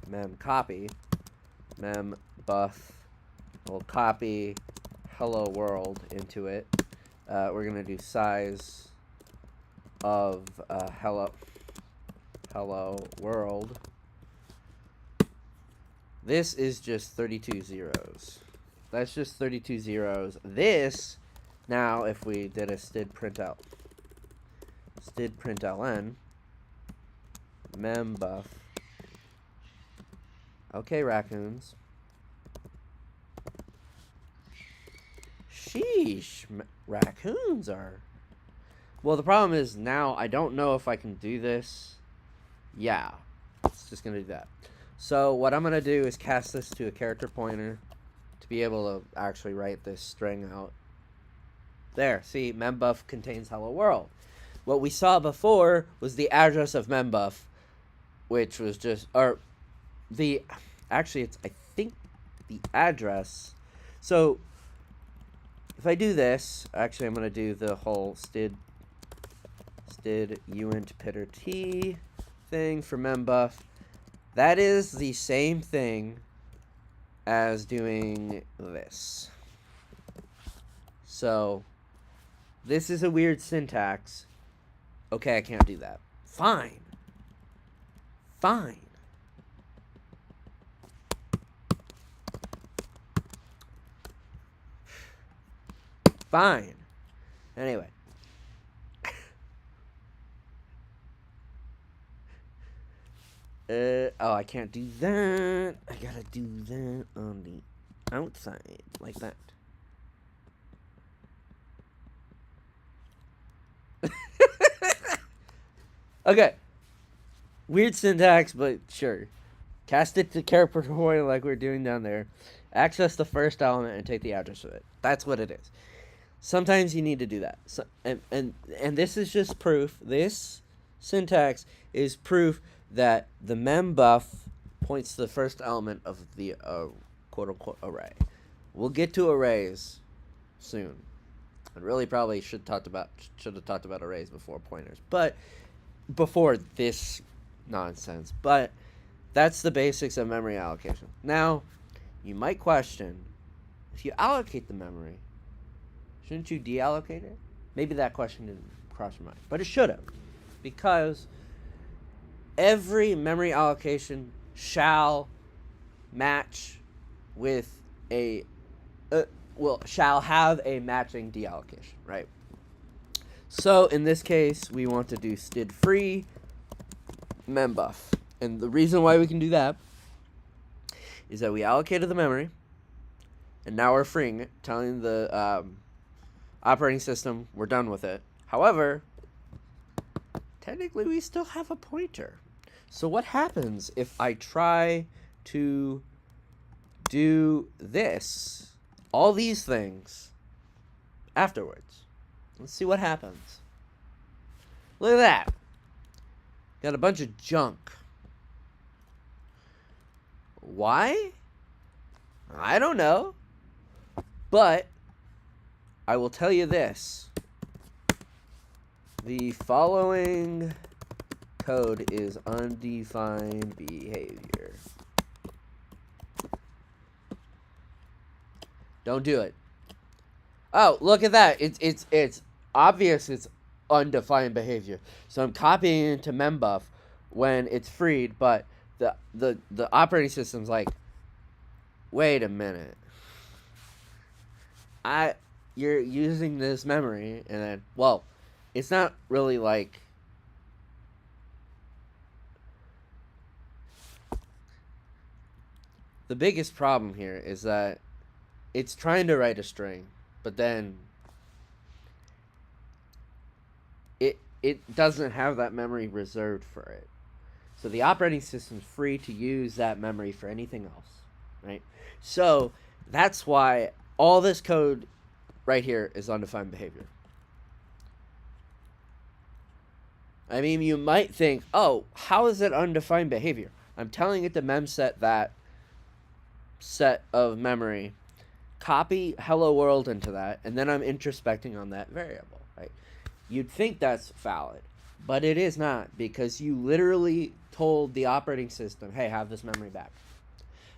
mem copy, mem buff, we'll copy hello world into it. We're going to do size of hello world. This is just 32 zeros. That's just 32 zeros. This, now if we did a std println, membuff. Okay, raccoons. Sheesh, raccoons are... Well, the problem is now I don't know if I can do this. Yeah, it's just going to do that. So what I'm going to do is cast this to a character pointer to be able to actually write this string out. There, see, membuff contains hello world. What we saw before was the address of membuff, which was just, or the, actually it's, I think, the address. So if I do this, actually I'm going to do the whole std uint pitter t thing for membuff. That is the same thing as doing this. So this is a weird syntax. Okay, I can't do that. Fine. Fine. fine. Anyway. Oh, I can't do that. I gotta do that on the outside, like that. Okay. Weird syntax, but sure. Cast it to character point like we're doing down there. Access the first element and take the address of it. That's what it is. Sometimes you need to do that. So, and this is just proof. This syntax is proof that the membuff points to the first element of the quote-unquote array. We'll get to arrays soon. I really probably should have talked about arrays before pointers, but before this nonsense. But that's the basics of memory allocation. Now, you might question, if you allocate the memory, shouldn't you deallocate it? Maybe that question didn't cross your mind, but it should have, because every memory allocation shall match with shall have a matching deallocation, right? So in this case, we want to do std free membuff. And the reason why we can do that is that we allocated the memory, and now we're freeing it, telling the operating system we're done with it. However, technically we still have a pointer. So what happens if I try to do this, all these things, afterwards? Let's see what happens. Look at that. Got a bunch of junk. Why? I don't know. But I will tell you this. The following code is undefined behavior. Don't do it. Oh, look at that. It's obvious it's undefined behavior. So I'm copying into membuff when it's freed, but the operating system's like, wait a minute. You're using this memory, and then, well, it's not really like the biggest problem here is that it's trying to write a string, but then it doesn't have that memory reserved for it. So the operating system's free to use that memory for anything else, right? So that's why all this code right here is undefined behavior. I mean, you might think, oh, how is it undefined behavior? I'm telling it to memset that set of memory, copy hello world into that, and then I'm introspecting on that variable, right? You'd think that's valid, but it is not, because you literally told the operating system, hey, have this memory back.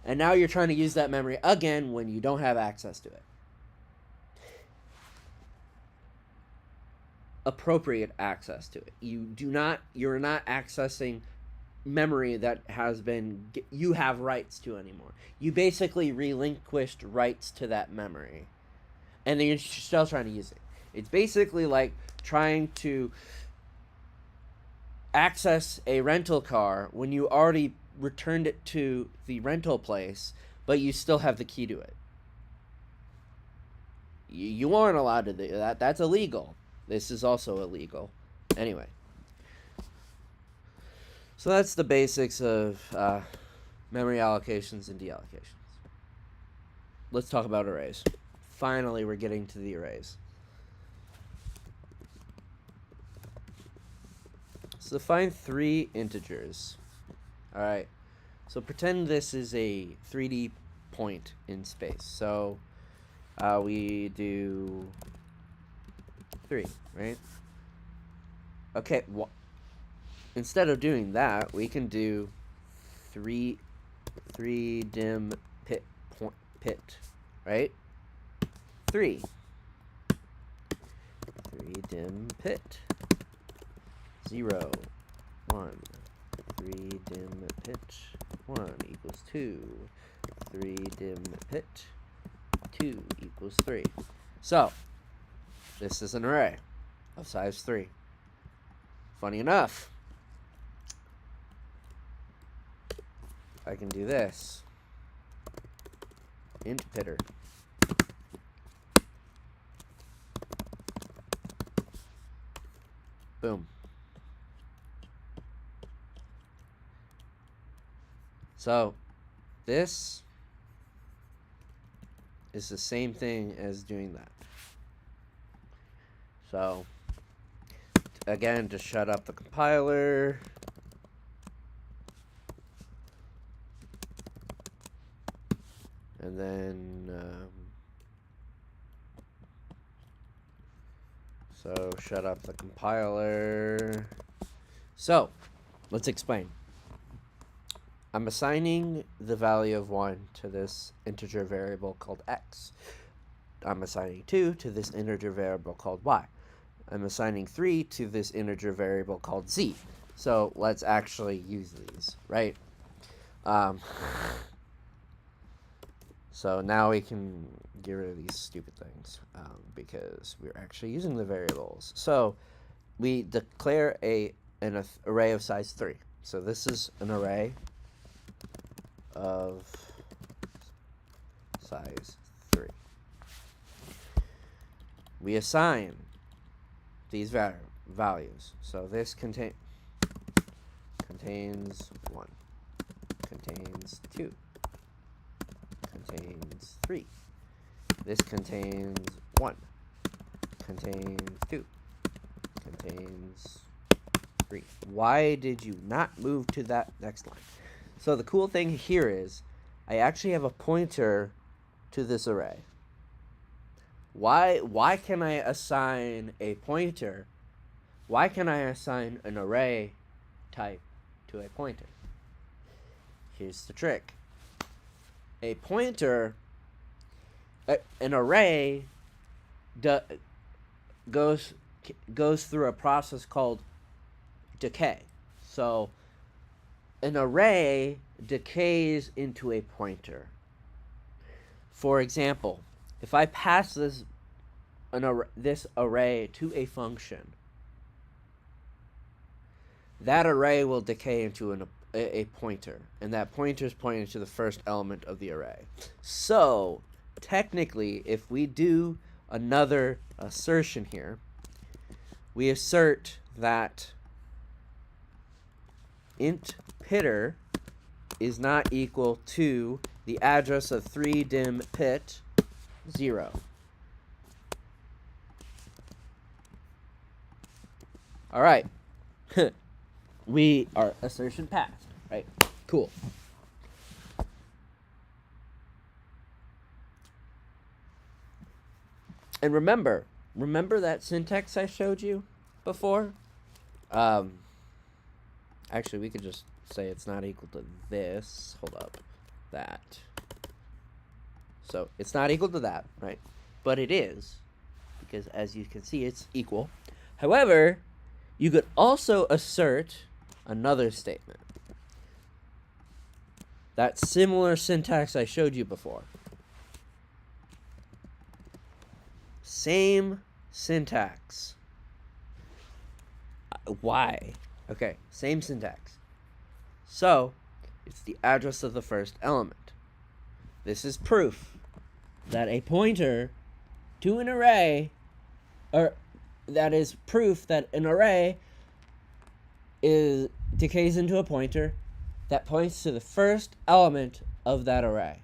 And now you're trying to use that memory again when you don't have access to it. Appropriate access to it. You're not accessing memory that you have rights to anymore. You basically relinquished rights to that memory, and then you're still trying to use it. It's basically like trying to access a rental car when you already returned it to the rental place, but you still have the key to it. You aren't allowed to do that. That's illegal. This is also illegal. Anyway. So that's the basics of memory allocations and deallocations. Let's talk about arrays. Finally, we're getting to the arrays. So define 3 integers. Alright. So pretend this is a 3D point in space. So we do 3, right? Okay, instead of doing that, we can do 3 dim pit, right? 3 dim pit. 0, 1, 3 dim pit, 1 equals 2, 3 dim pit, 2 equals 3. So, This is an array of size 3. Funny enough, I can do this. Int pitter. Boom. So, this is the same thing as doing that. So, again, to shut up the compiler, and then, so shut up the compiler. So, let's explain. I'm assigning the value of 1 to this integer variable called x. I'm assigning 2 to this integer variable called y. I'm assigning 3 to this integer variable called z. So let's actually use these, right? So now we can get rid of these stupid things because we're actually using the variables. So we declare an array of size 3. So this is an array of size 3. We assign these values. So this contains 1, contains 2, contains 3. This contains 1, contains 2, contains 3. Why did you not move to that next line? So the cool thing here is I actually have a pointer to this array. Why can I assign a pointer? Why can I assign an array type to a pointer? Here's the trick. A pointer, an array goes through a process called decay. So an array decays into a pointer. For example, if I pass this array to a function, that array will decay into a pointer, and that pointer is pointing to the first element of the array. So technically, if we do another assertion here, we assert that int pitter is not equal to the address of 3dim pit 0. All right. Our assertion passed, right? Cool. And remember that syntax I showed you before? Actually, we could just say it's not equal to this. Hold up. That. So it's not equal to that, right? But it is, because as you can see, it's equal. However, you could also assert another statement. That similar syntax I showed you before. Same syntax. Why? Okay, same syntax. So, it's the address of the first element. This is proof that a pointer to an array, or that is proof that an array decays into a pointer that points to the first element of that array.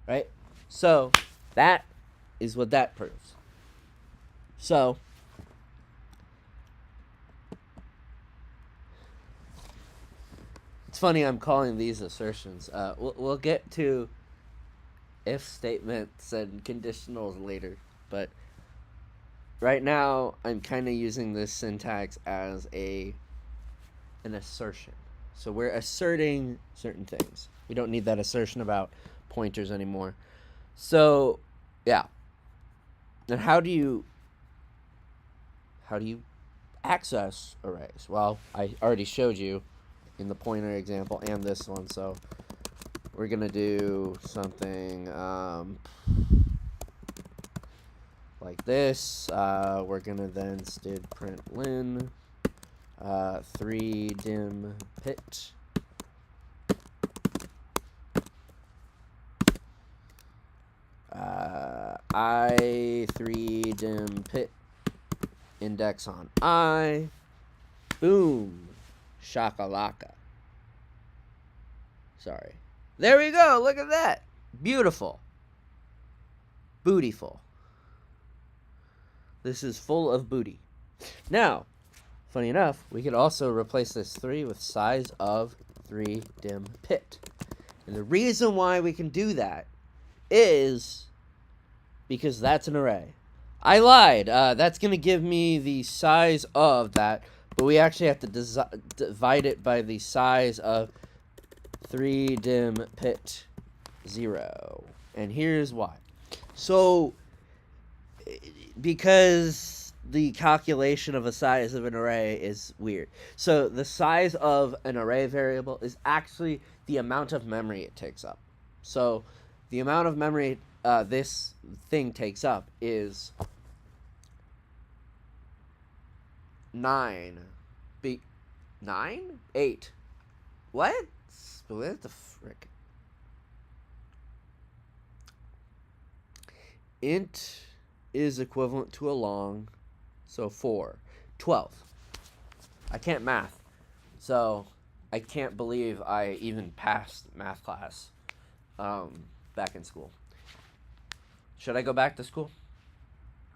Right? So, that is what that proves. So, it's funny I'm calling these assertions. We'll get to if statements and conditionals later, but right now I'm kind of using this syntax as an assertion. So we're asserting certain things. We don't need that assertion about pointers anymore. So, yeah. And how do you access arrays? Well, I already showed you in the pointer example and this one, so we're gonna do something like this. We're gonna then std println 3dim pit. I 3dim pit index on I. Boom. Shakalaka. Sorry. There we go. Look at that. Beautiful. Bootyful. This is full of booty. Now, funny enough, we could also replace this 3 with size of 3dim pit. And the reason why we can do that is because that's an array. I lied. That's going to give me the size of that, but we actually have to divide it by the size of 3dim pit 0. And here's why. So, because the calculation of a size of an array is weird. So, the size of an array variable is actually the amount of memory it takes up. So, the amount of memory this thing takes up is 9. 8. What? What the frick? Int is equivalent to a long, so 4. 12. I can't math, so I can't believe I even passed math class back in school. Should I go back to school?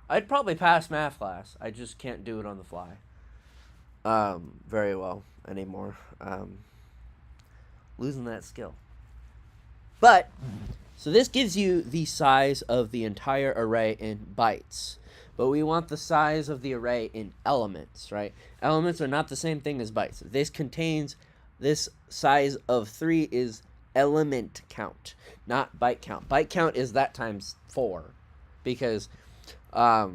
I'd probably pass math class. I just can't do it on the fly very well anymore. Losing that skill. But, so this gives you the size of the entire array in bytes. But we want the size of the array in elements, right? Elements are not the same thing as bytes. This size of 3 is element count, not byte count. Byte count is that times 4, because the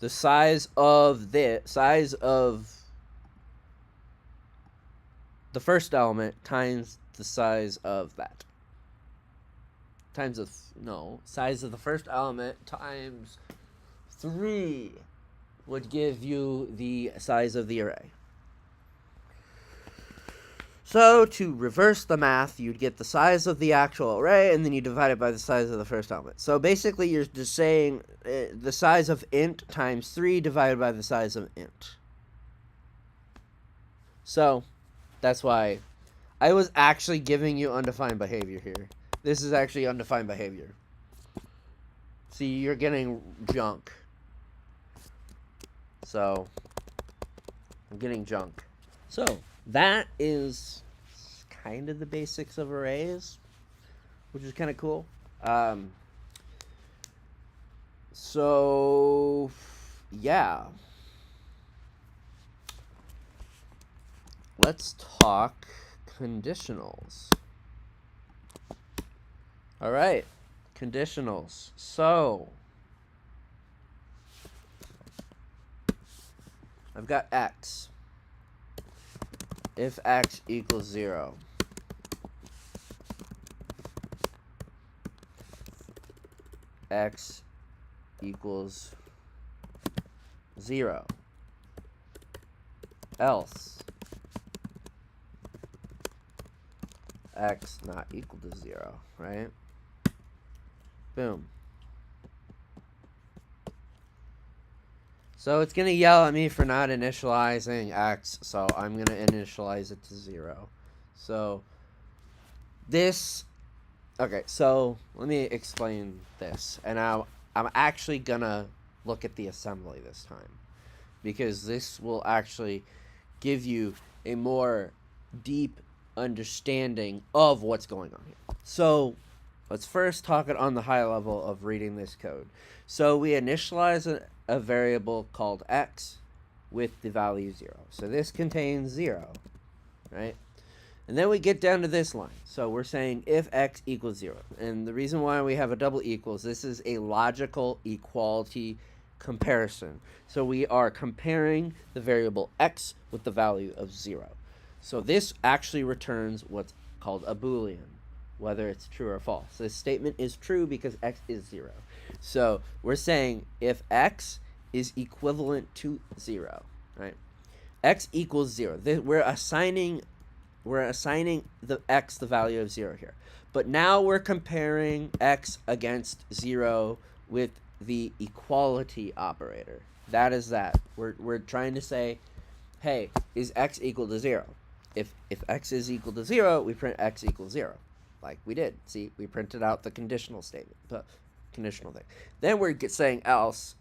size of the first element times the size of that. Size of the first element times 3 would give you the size of the array. So, to reverse the math, you'd get the size of the actual array, and then you divide it by the size of the first element. So, basically, you're just saying the size of int times 3 divided by the size of int. So, that's why I was actually giving you undefined behavior here. This is actually undefined behavior. See, you're getting junk. So, I'm getting junk. So, that is kind of the basics of arrays, which is kind of cool. So, yeah. Let's talk conditionals. All right, conditionals. So, I've got x. If x equals 0, x equals 0, else x not equal to 0, right? Boom. So it's going to yell at me for not initializing x, so I'm going to initialize it to 0. So this, okay, so let me explain this. And I'm actually going to look at the assembly this time, because this will actually give you a more deep understanding of what's going on here. So let's first talk it on the high level of reading this code. So we initialize a variable called x with the value 0. So this contains 0, right? And then we get down to this line. So we're saying if x equals 0. And the reason why we have a double equals, this is a logical equality comparison. So we are comparing the variable x with the value of 0. So this actually returns what's called a Boolean. whether it's true or false. This statement is true because x is 0. So we're saying if x is equivalent to 0, right? X equals 0. We're assigning the x the value of 0 here. But now we're comparing x against 0 with the equality operator. That is that. We're trying to say, hey, is x equal to 0? If x is equal to 0, we print x equals 0. Like we did. See, we printed out the conditional statement, the conditional thing. Then we're saying else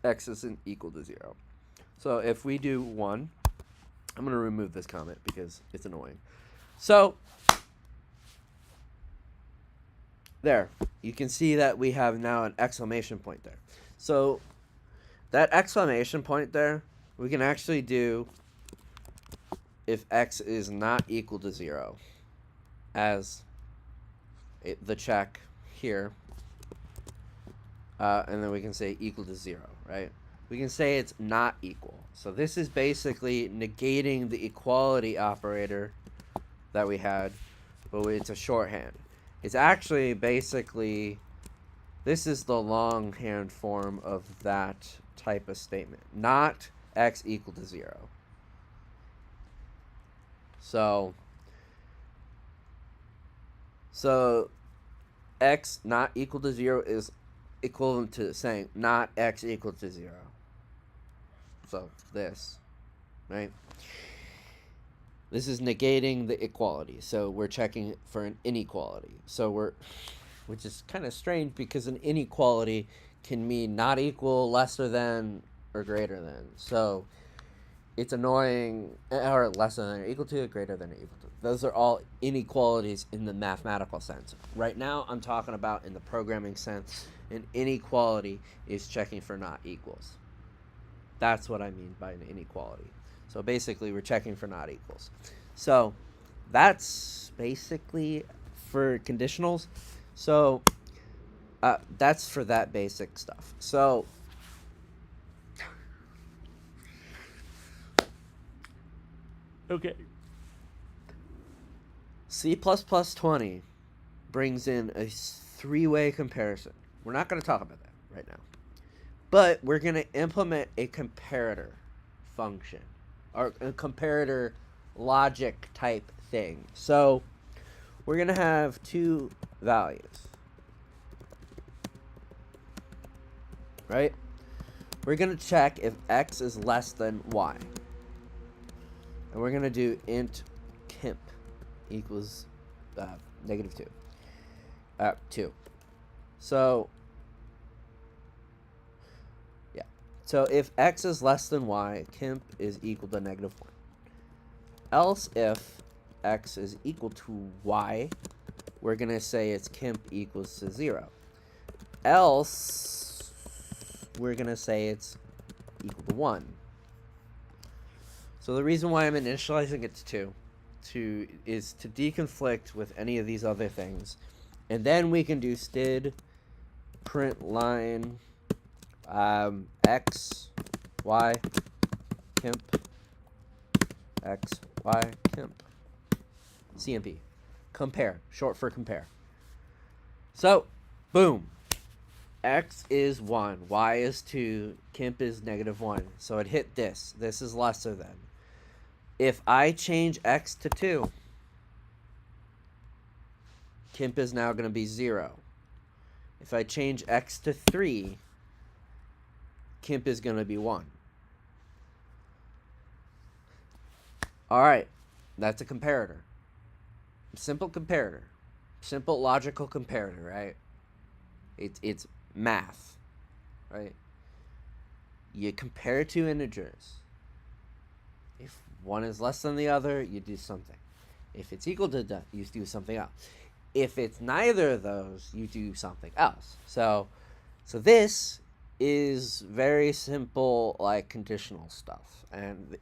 x isn't equal to 0. So if we do 1, I'm going to remove this comment because it's annoying. So there, you can see that we have now an exclamation point there. So that exclamation point there, we can actually do if x is not equal to 0 as the check here. And then we can say equal to 0, right? We can say it's not equal. So this is basically negating the equality operator that we had, but it's a shorthand. It's actually basically, this is the longhand form of that type of statement. Not x equal to 0. So x not equal to 0 is equivalent to saying not x equal to 0. So this, right? This is negating the equality. So we're checking for an inequality. So which is kind of strange because an inequality can mean not equal, lesser than, or greater than. So it's annoying, or lesser than or equal to, greater than or equal to. Those are all inequalities in the mathematical sense. Right now, I'm talking about in the programming sense. An inequality is checking for not equals. That's what I mean by an inequality. So basically, we're checking for not equals. So that's basically for conditionals. So that's for that basic stuff. So okay. C++20 brings in a three-way comparison. We're not going to talk about that right now. But we're going to implement a comparator function, or a comparator logic type thing. So we're going to have two values, right? We're going to check if x is less than y. And we're going to do int kimp equals negative 2. So yeah. So if x is less than y, kimp is equal to negative 1. Else if x is equal to y, we're going to say it's kimp equals to 0. Else we're going to say it's equal to 1. So the reason why I'm initializing it to 2 is to deconflict with any of these other things. And then we can do std print line x, y, kimp, x, y, kimp, CMP. Compare, short for compare. So, boom. X is 1, y is 2, kimp is negative 1. So it hit this. This is lesser than. If I change x to 2, kimp is now going to be 0. If I change x to 3, kimp is going to be 1. Alright, that's a comparator. Simple comparator. Simple logical comparator, right? It's math, right? You compare two integers. If one is less than the other, you do something. If it's equal to that, you do something else. If it's neither of those, you do something else. So this is very simple, like conditional stuff, and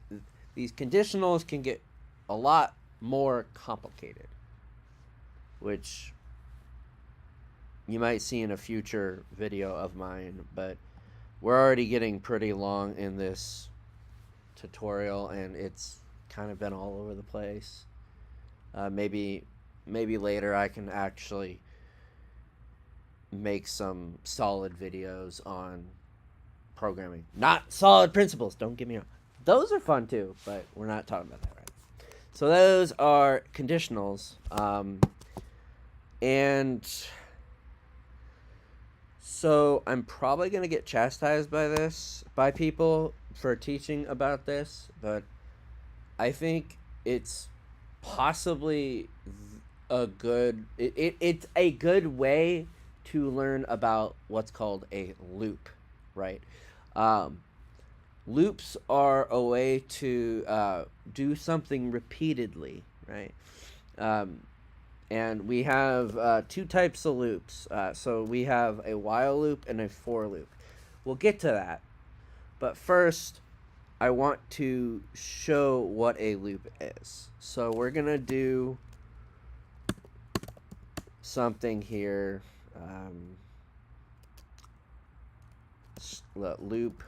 these conditionals can get a lot more complicated, which you might see in a future video of mine, but we're already getting pretty long in this tutorial and it's kind of been all over the place. Maybe maybe later I can actually make some solid videos on programming. Not solid principles, don't get me wrong. Those are fun too, but we're not talking about that right. So those are conditionals. And so I'm probably going to get chastised by people for teaching about this, but I think it's possibly it's a good way to learn about what's called a loop, right? Loops are a way to do something repeatedly, right? And we have two types of loops. So we have a while loop and a for loop. We'll get to that. But first, I want to show what a loop is. So we're going to do something here. Loop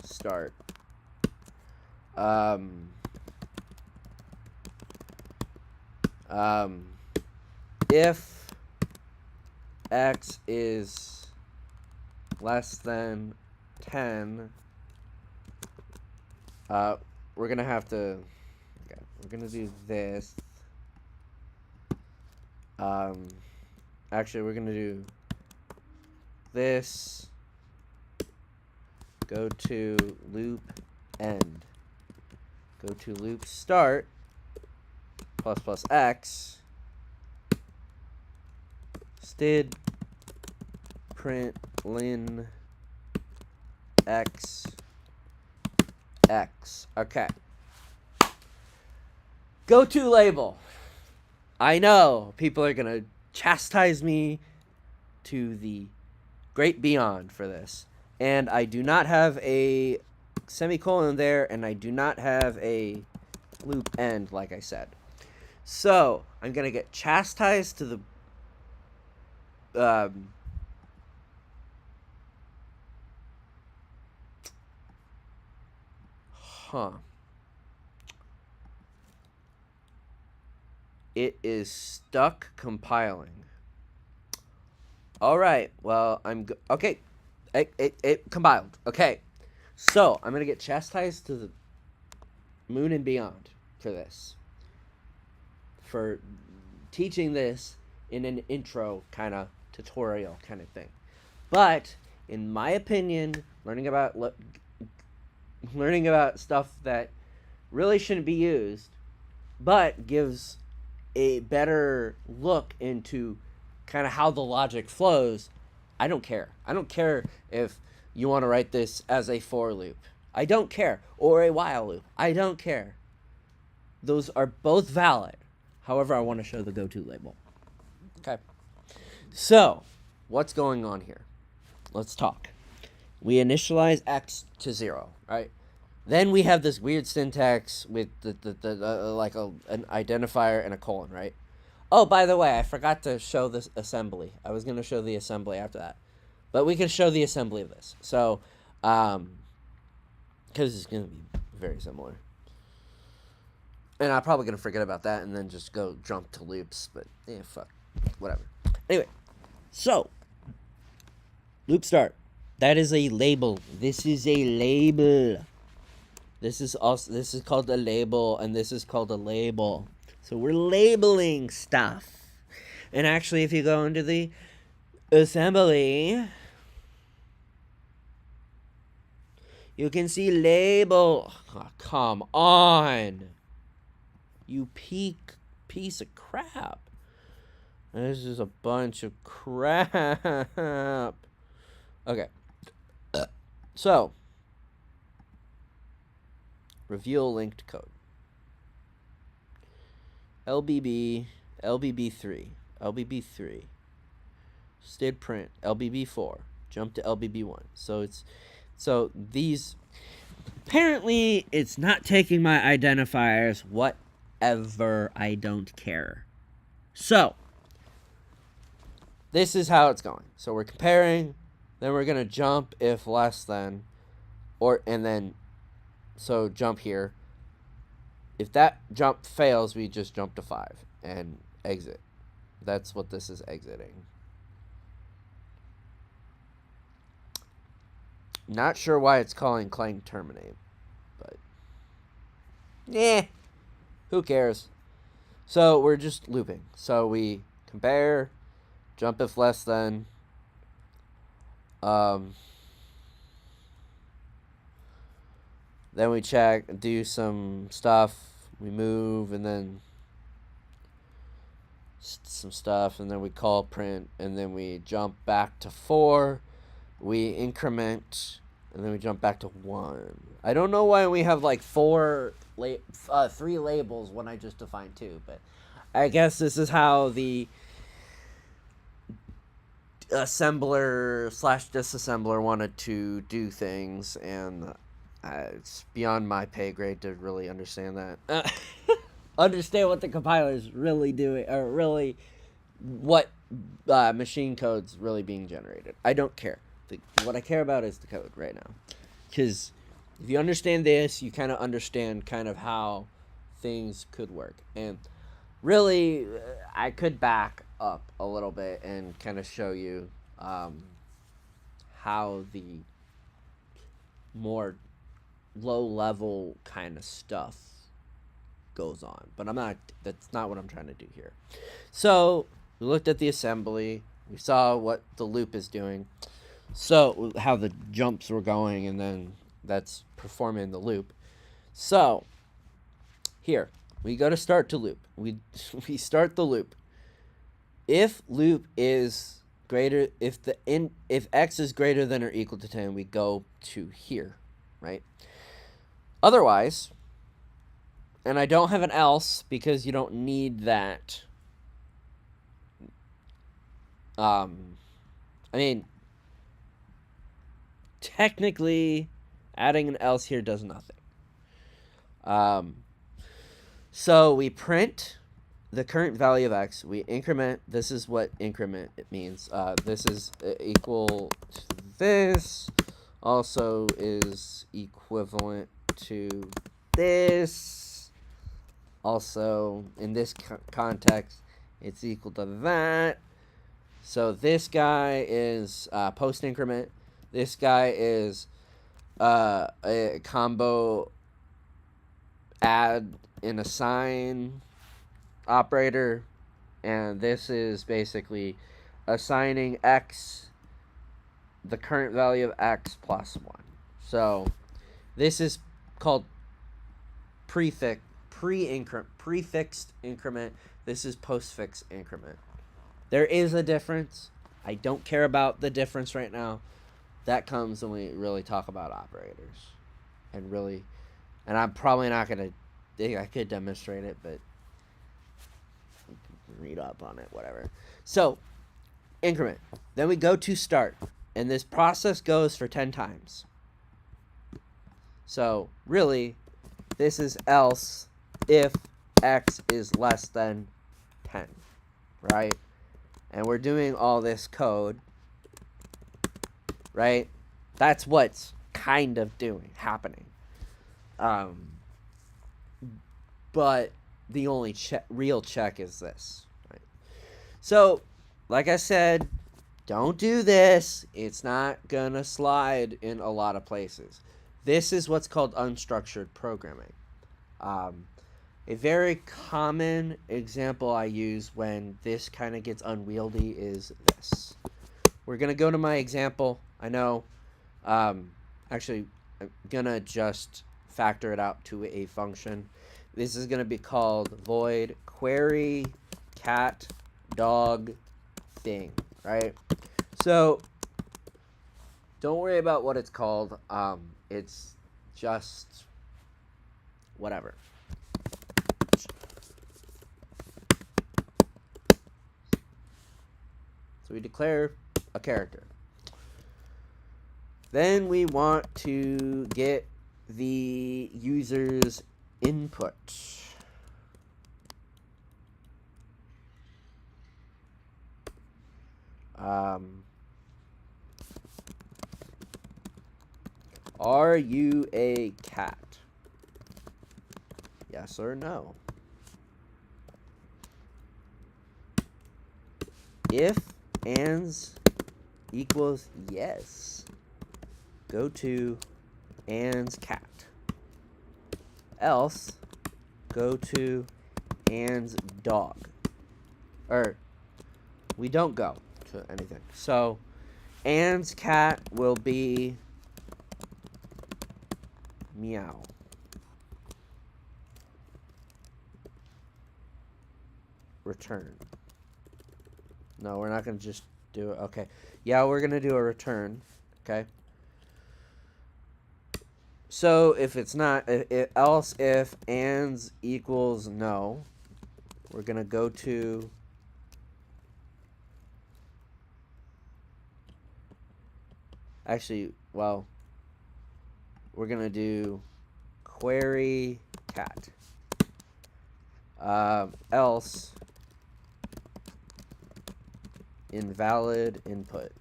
start. If x is less than 10, we're gonna have to, okay, we're gonna do this. Actually, we're gonna do this. Go to loop end. Go to loop start plus x. Std print ln x. Okay. Go to label. I know people are gonna chastise me to the great beyond for this. And I do not have a semicolon there, and I do not have a loop end, like I said. So I'm gonna get chastised to the It is stuck compiling. All right. Well, okay. It compiled. Okay. So I'm gonna get chastised to the moon and beyond for this. For teaching this in an intro kind of tutorial kind of thing. But in my opinion, learning about stuff that really shouldn't be used, but gives a better look into kind of how the logic flows, I don't care. I don't care if you want to write this as a for loop. I don't care. Or a while loop. I don't care. Those are both valid. However, I want to show the go-to label. Okay. So, what's going on here? Let's talk. We initialize x to 0, right? Then we have this weird syntax with like an identifier and a colon, right? Oh, by the way, I forgot to show this assembly. I was going to show the assembly after that. But we can show the assembly of this. So, because it's going to be very similar. And I'm probably going to forget about that and then just go jump to loops. But, yeah, fuck. Whatever. Anyway, so, loop start. That is a label. This is a label. This is called a label, and this is called a label. So we're labeling stuff. And actually, if you go into the assembly, you can see label. Oh, come on. You piece of crap. This is a bunch of crap. Okay. So, reveal linked code. LBB3, LBB3, std print, LBB4, jump to LBB1. So these, apparently it's not taking my identifiers, whatever, I don't care. So, this is how it's going. So we're comparing, then we're going to jump if less than, so jump here. If that jump fails, we just jump to 5. And exit. That's what this is exiting. Not sure why it's calling Clang terminate, but who cares? So we're just looping. So we compare, jump if less than, then we check, do some stuff, we move, and then some stuff, and then we call print, and then we jump back to 4, we increment, and then we jump back to 1. I don't know why we have like 3 labels when I just defined 2, but I guess this is how the assembler / disassembler wanted to do things, and it's beyond my pay grade to really understand that. Understand what the compiler is really doing, or really what machine code's really being generated. I don't care. What I care about is the code right now, because if you understand this, you kind of understand kind of how things could work. And really, I could back up a little bit and kind of show you how the more low-level kind of stuff goes on, but that's not what I'm trying to do here. So we looked at the assembly, we saw what the loop is doing, so how the jumps were going, and then that's performing the loop. So here we go to start to loop. We start the loop. If loop is greater, if x is greater than or equal to 10, we go to here, right? Otherwise, and I don't have an else because you don't need that. I mean, technically, adding an else here does nothing. So we print the current value of x. We increment. This is what increment it means. This is equal to this. Also is equivalent to this. Also, in this context, it's equal to that. So this guy is post increment. This guy is a combo add and assign operator, and this is basically assigning x the current value of x plus 1. So this is called prefixed increment. This is postfix increment. There is a difference. I don't care about the difference right now. That comes when we really talk about operators. And I'm probably not going to, I could demonstrate it, but read up on it, whatever. So, increment. Then we go to start. And this process goes for 10 times. So, really, this is else if x is less than 10, right? And we're doing all this code, right? That's what's kind of happening. But the only real check is this, right? So, like I said, don't do this. It's not gonna slide in a lot of places. This is what's called unstructured programming. A very common example I use when this kind of gets unwieldy is this. We're going to go to my example. I know, actually, I'm going to just factor it out to a function. This is going to be called void query cat dog thing, right? So, don't worry about what it's called. It's just whatever. So we declare a character. Then we want to get the user's input. Are you a cat? Yes or no? if ands equals yes, go to ands cat. Else, go to ands dog. Or, we don't go to anything. So, ands cat will be meow. Return. No, we're not going to just do it. Okay. Yeah, we're going to do a return. Okay. So, if it's not, else if ands equals no, we're going to go to actually, well, we're going to do query cat. Else invalid input.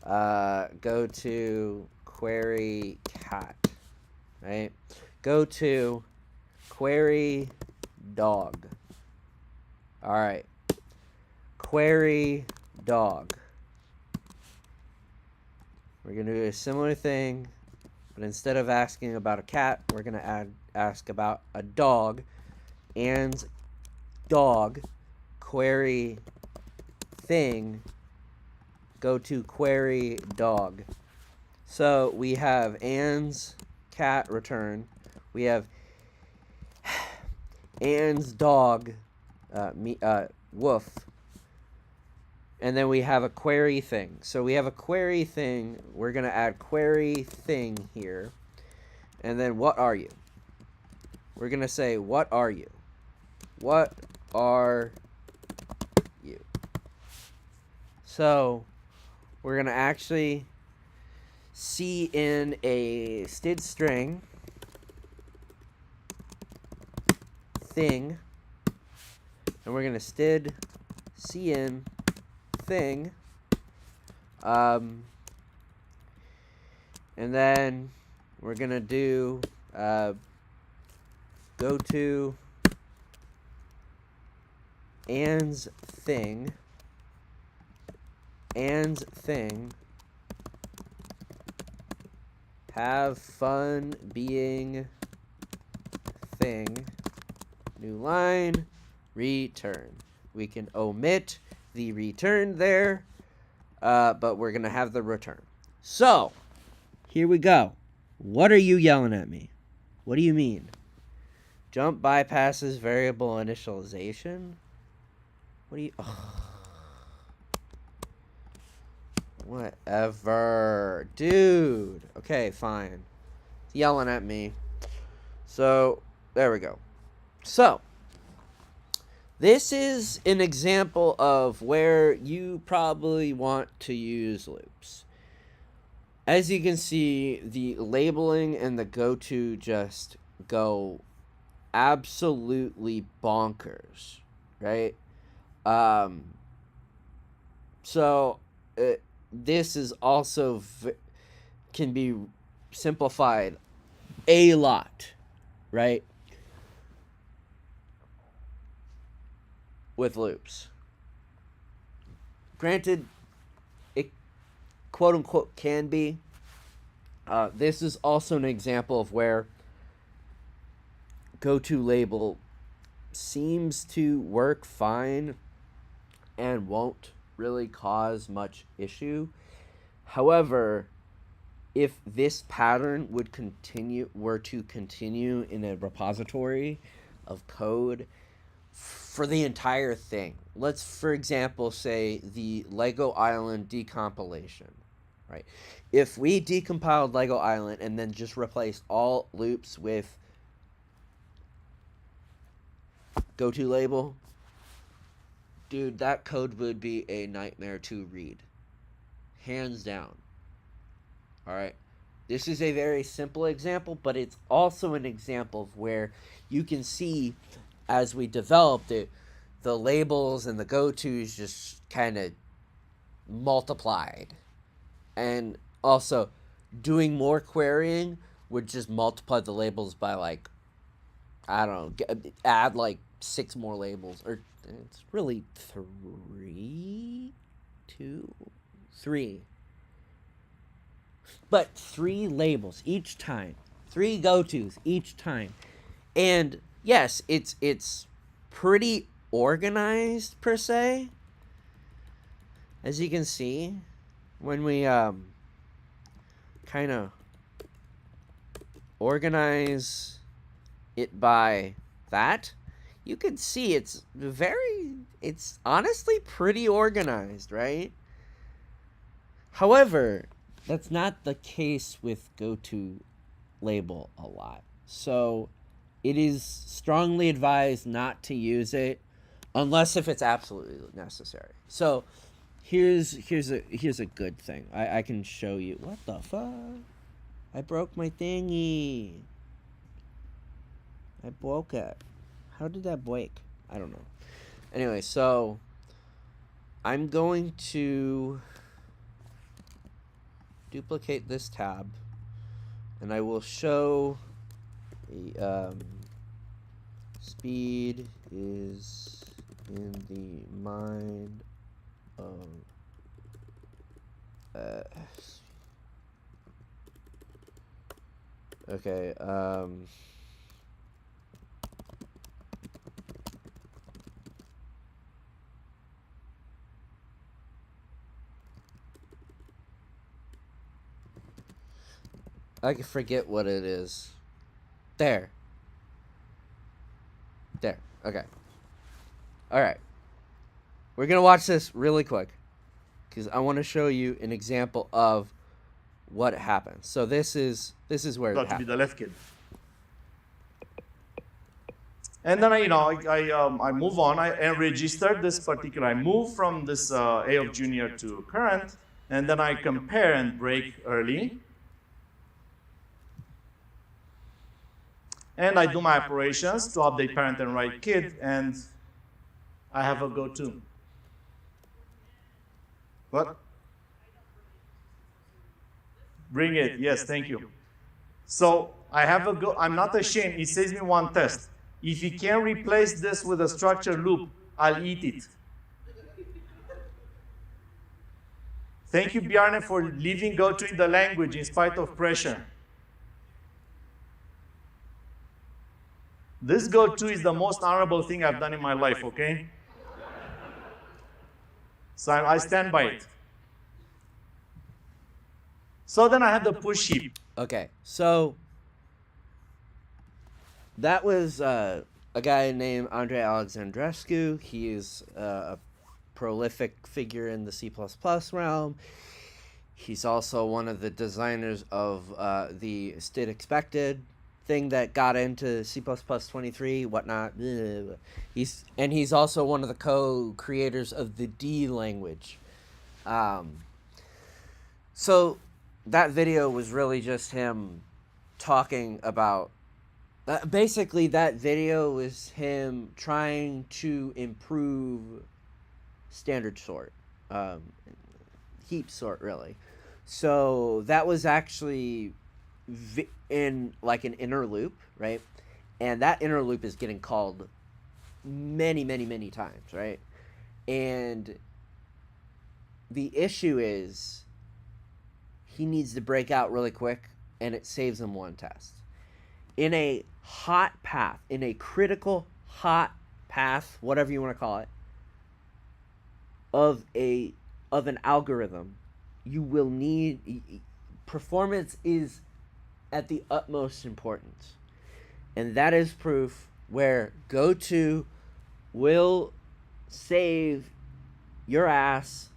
Go to query cat, right? Go to query dog. All right. Query dog. We're going to do a similar thing, but instead of asking about a cat, we're going to ask about a dog. And dog query thing, go to query dog. So we have ands cat return. We have ands dog woof. And then we have a query thing. So we have a query thing. We're going to add query thing here. And then what are you? We're going to say, what are you? What are you? So we're going to actually see in a std string thing. And we're going to std cin thing. And then we're going to do go to ands thing have fun being thing, new line, return. We can omit the return there, but we're gonna have the return. So here we go. What are you yelling at me? What do you mean? Jump bypasses variable initialization? What do you... Oh. Whatever. Dude. Okay, fine. Yelling at me. So, there we go. So, this is an example of where you probably want to use loops. As you can see, the labeling and the go-to just go absolutely bonkers, right? This is also can be simplified a lot, right? With loops. Granted, it quote unquote can be. This is also an example of where go-to label seems to work fine and won't really cause much issue. However, if this pattern were to continue in a repository of code for the entire thing, let's for example say the Lego Island decompilation, right? If we decompiled Lego Island and then just replaced all loops with go-to label, dude, that code would be a nightmare to read. Hands down. Alright? This is a very simple example, but it's also an example of where you can see, as we developed it, the labels and the go-tos just kind of multiplied. And also, doing more querying would just multiply the labels by like I don't know, add like 6 more labels, or it's really 3, 2, 3, but 3 labels each time, 3 go-tos each time, and yes, it's pretty organized per se, as you can see when we kind of organize it by that. You can see it's honestly pretty organized, right? However, that's not the case with go-to label a lot. So it is strongly advised not to use it unless if it's absolutely necessary. So here's a good thing. I can show you. What the fuck? I broke my thingy. I broke it. How did that break? I don't know. Anyway, so I'm going to duplicate this tab, and I will show speed is in the mind of okay, I forget what it is. There. Okay. Alright. We're going to watch this really quick, because I want to show you an example of what happens. So this is where it happens. To be the left kid. And then I move on. I register this particular. I move from this A of junior to current, and then I compare and break early. And I do my operations to update parent and write kid, and I have a go-to. What? Bring it. Yes, thank you. So I have a go. I'm not ashamed. It saves me one test. If you can replace this with a structured loop, I'll eat it. Thank you, Bjarne, for leaving go-to in the language in spite of pressure. This go-to is the most honorable thing I've done in my life, okay? So I stand by it. So then I have the push heap. Okay, so that was a guy named Andrei Alexandrescu. He is a prolific figure in the C++ realm. He's also one of the designers of the state expected thing that got into C++ 23, whatnot. He's also one of the co-creators of the D language. So that video was really just him talking about. Basically, that video was him trying to improve standard sort, heap sort, really. So that was actually in like an inner loop, right? And that inner loop is getting called many times, right? And the issue is he needs to break out really quick, and it saves him one test. In a hot path, in a critical hot path, whatever you want to call it, of an algorithm, you will need performance is at the utmost importance. And that is proof where go-to will save your ass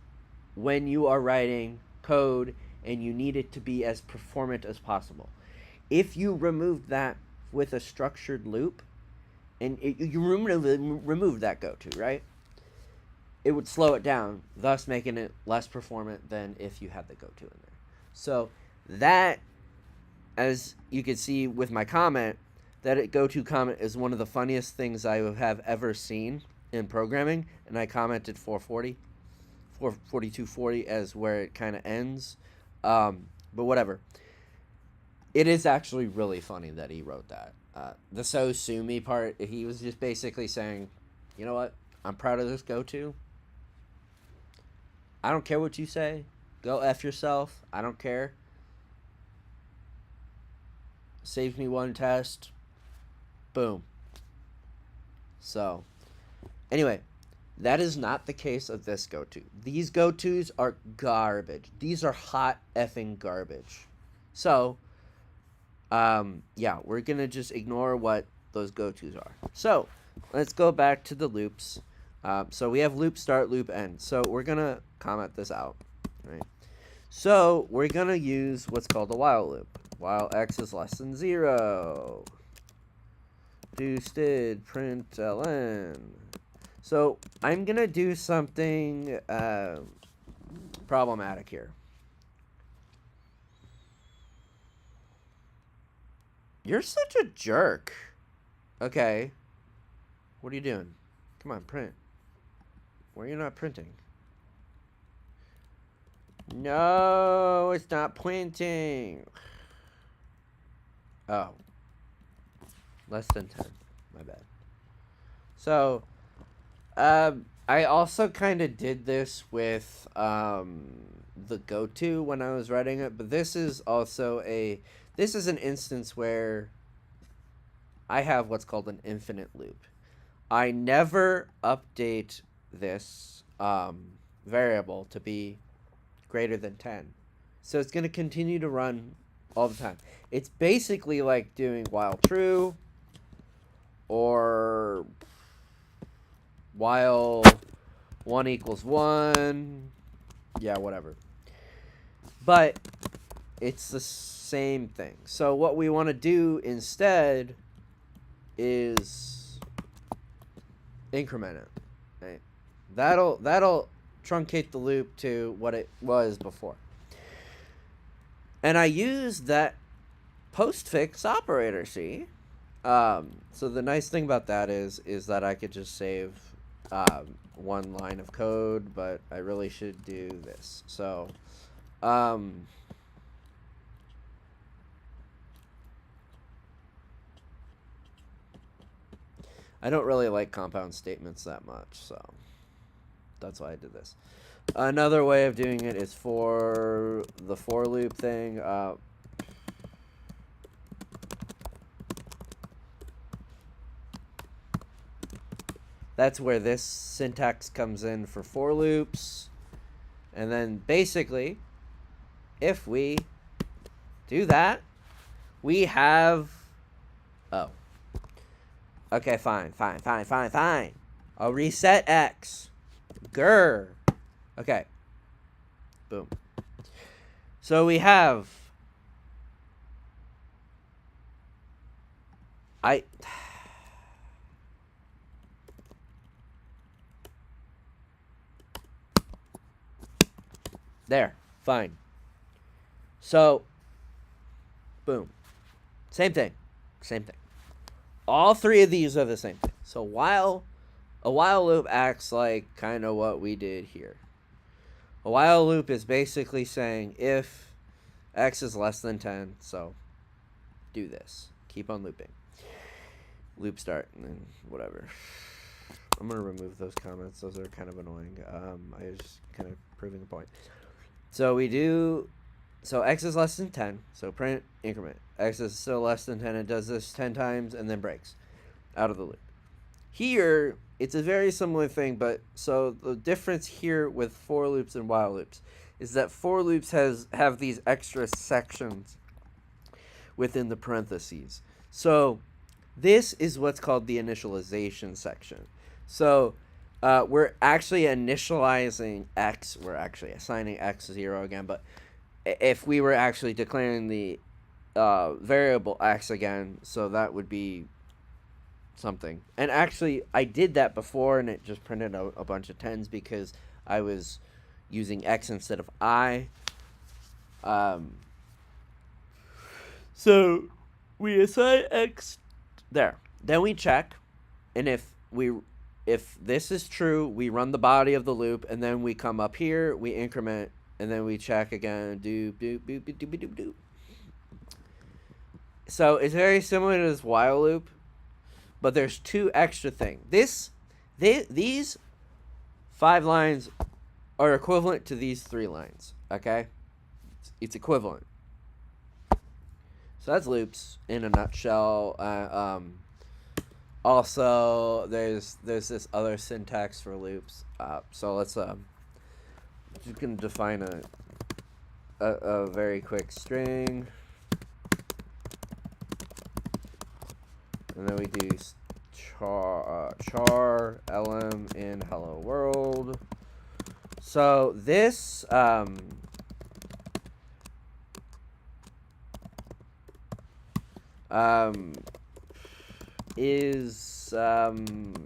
when you are writing code and you need it to be as performant as possible. If you removed that with a structured loop, and you removed that go-to, right? It would slow it down, thus making it less performant than if you had the go-to in there. So that, as you can see with my comment, that go-to comment is one of the funniest things I have ever seen in programming, and I commented 44240 as where it kind of ends, but whatever. it is actually really funny that he wrote that. The "so sue me" part, he was just basically saying, you know what? I'm proud of this go-to. I don't care what you say. Go F yourself. I don't care. Saves me one test. Boom. So, anyway, that is not the case of this go-to. These go-tos are garbage. These are hot effing garbage. So, yeah, we're going to just ignore what those go-tos are. So, let's go back to the loops. So, we have loop start, loop end. So, we're going to comment this out, right? So, we're going to use what's called a while loop. While x is less than 0. Do std println. So I'm going to do something problematic here. You're such a jerk. Okay. What are you doing? Come on, print. Why are you not printing? No, it's not printing. Oh. Less than 10. My bad. So, I also kind of did this with the go-to when I was writing it, but this is also this is an instance where I have what's called an infinite loop. I never update this variable to be greater than 10. So it's going to continue to run all the time. It's basically like doing while true or while 1 equals 1. Yeah, whatever. But it's the same thing. So what we want to do instead is increment it. Right? That'll truncate the loop to what it was before. And I use that postfix operator, see? So the nice thing about that is that I could just save one line of code, but I really should do this. So, I don't really like compound statements that much, so that's why I did this. Another way of doing it is for the for loop thing. That's where this syntax comes in for for loops. And then basically, if we do that, we have... Oh. Okay, fine. I'll reset x. Grr. Okay. Boom. So we have... There. Fine. So, boom. Same thing. All three of these are the same thing. So a while loop acts like kind of what we did here. A while loop is basically saying if x is less than 10, so do this. Keep on looping. Loop start, and then whatever. I'm going to remove those comments. Those are kind of annoying. I was just kind of proving a point. So we do... So x is less than 10, so print increment. X is still less than 10, it does this 10 times and then breaks out of the loop. Here, it's a very similar thing, but so the difference here with for loops and while loops is that for loops have these extra sections within the parentheses. So this is what's called the initialization section. So we're actually initializing x, we're actually assigning x 0 again, but if we were actually declaring the variable x again, so that would be something. And actually, I did that before, and it just printed out a bunch of 10s because I was using x instead of I. So we assign x there. Then we check, and if this is true, we run the body of the loop, and then we come up here, we increment. And then we check again, doop, doop, doop, doop, doop, doop, doop. So it's very similar to this while loop, but there's two extra things. These 5 lines are equivalent to these 3 lines. Okay, it's equivalent. So that's loops in a nutshell. Also, there's this other syntax for loops. So let's you can define a very quick string, and then we do char lm in hello world. So this is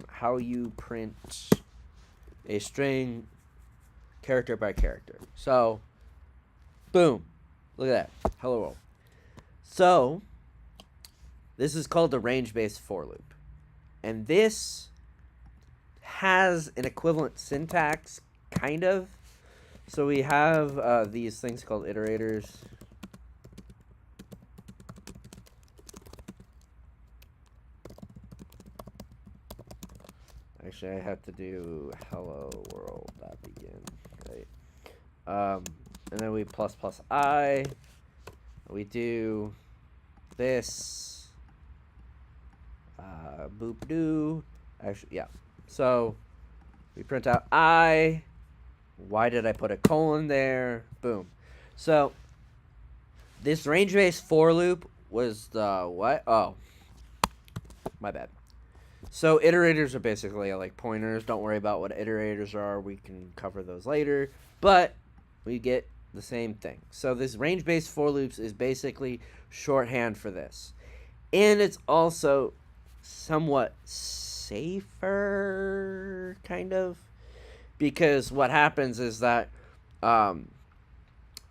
how you print a string character by character. So, boom, look at that, hello world. So, this is called the range-based for loop, and this has an equivalent syntax, kind of. So we have these things called iterators. Actually, I have to do hello world.begin, right? And then we plus I. We do this. Boop doo. Actually, yeah. So we print out I. Why did I put a colon there? Boom. So this range-based for loop was the what? Oh, my bad. So iterators are basically like pointers. Don't worry about what iterators are. We can cover those later. But we get the same thing. So this range-based for loops is basically shorthand for this. And it's also somewhat safer, kind of. Because what happens is that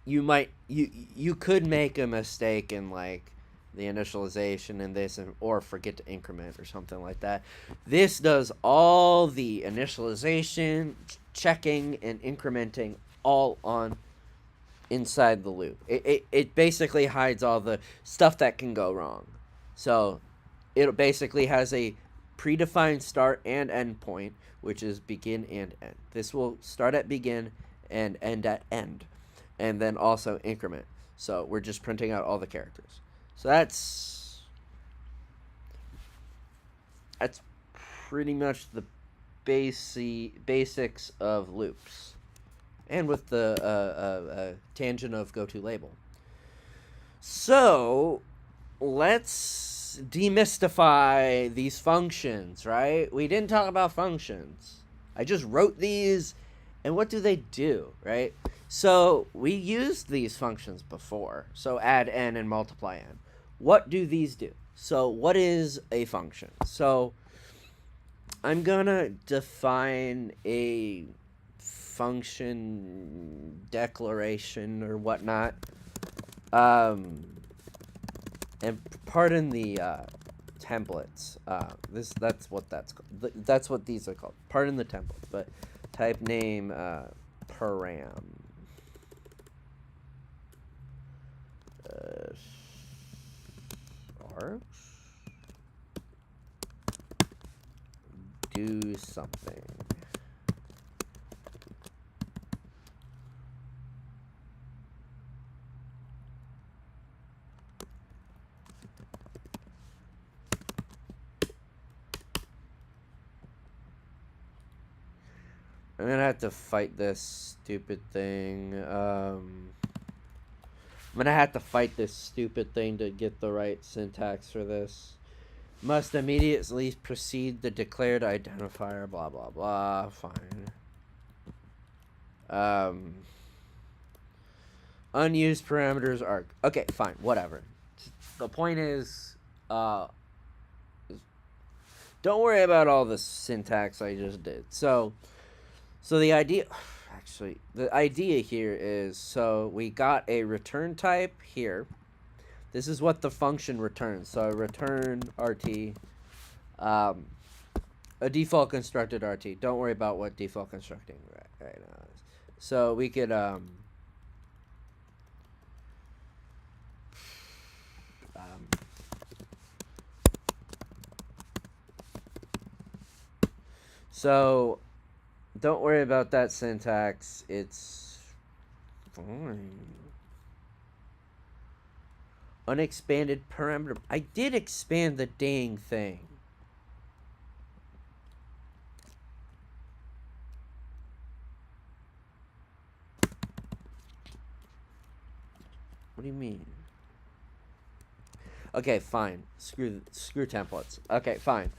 you could make a mistake in like the initialization in this, or forget to increment or something like that. This does all the initialization, checking, and incrementing all on inside the loop. It basically hides all the stuff that can go wrong. So it basically has a predefined start and end point, which is begin and end. This will start at begin and end at end, and then also increment. So we're just printing out all the characters. So that's pretty much the basics of loops, and with the tangent of goToLabel. So let's demystify these functions, right? We didn't talk about functions. I just wrote these, and what do they do, right? So we used these functions before. So add n and multiply n. What do these do? So what is a function? So I'm gonna define a function declaration or whatnot. And pardon the templates. That's what that's called. That's what these are called. Pardon the templates, but type name param. Arch. Do something. I'm gonna have to fight this stupid thing. I'm gonna have to fight this stupid thing to get the right syntax for this. Must immediately precede the declared identifier, blah, blah, blah. Fine. Unused parameters are... Okay, fine, whatever. The point is, don't worry about all the syntax I just did. So the idea... Actually, the idea here is, so we got a return type here. This is what the function returns. So return RT, a default constructed RT. Don't worry about what default constructing right now is. So we could So don't worry about that syntax. It's fine. Unexpanded parameter. I did expand the dang thing. What do you mean? Okay, fine. Screw templates. Okay, fine.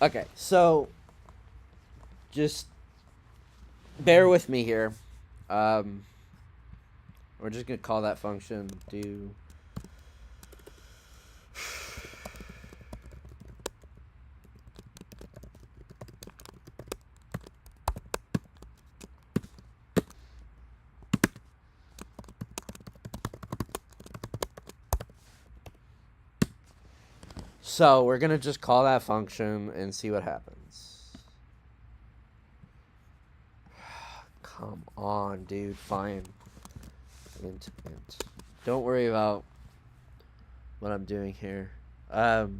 Okay, so just bear with me here. We're just gonna call that function do. So we're gonna just call that function and see what happens. Come on, dude. Fine. Int. Don't worry about what I'm doing here. Alright,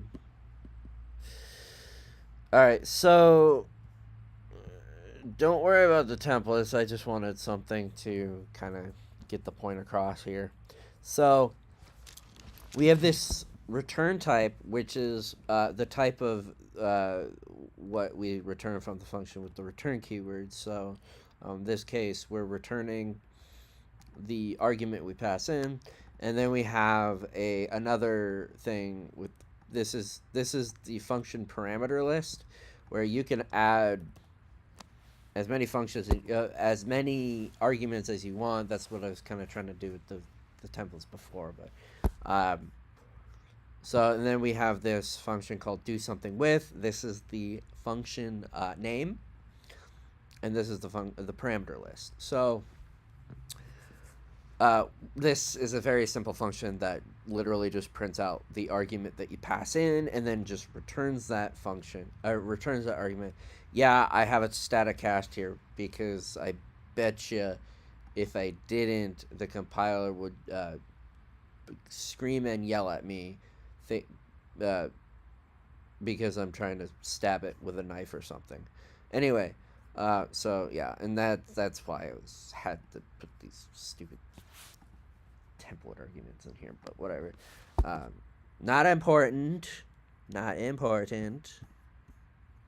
so don't worry about the templates. I just wanted something to kind of get the point across here. So we have this return type, which is the type of what we return from the function with the return keyword. So in this case, we're returning the argument we pass in, and then we have another thing with this is the function parameter list, where you can add as many functions, as many arguments as you want. That's what I was kind of trying to do with the templates before, but so and then we have this function called do something with. This is the function name, and this is the parameter list. So this is a very simple function that literally just prints out the argument that you pass in, and then just returns that function, returns that argument. Yeah, I have it static cached here because I bet you if I didn't, the compiler would scream and yell at me, because I'm trying to stab it with a knife or something. Anyway, so yeah, and that's why I had to put these stupid template arguments in here, but whatever. Not important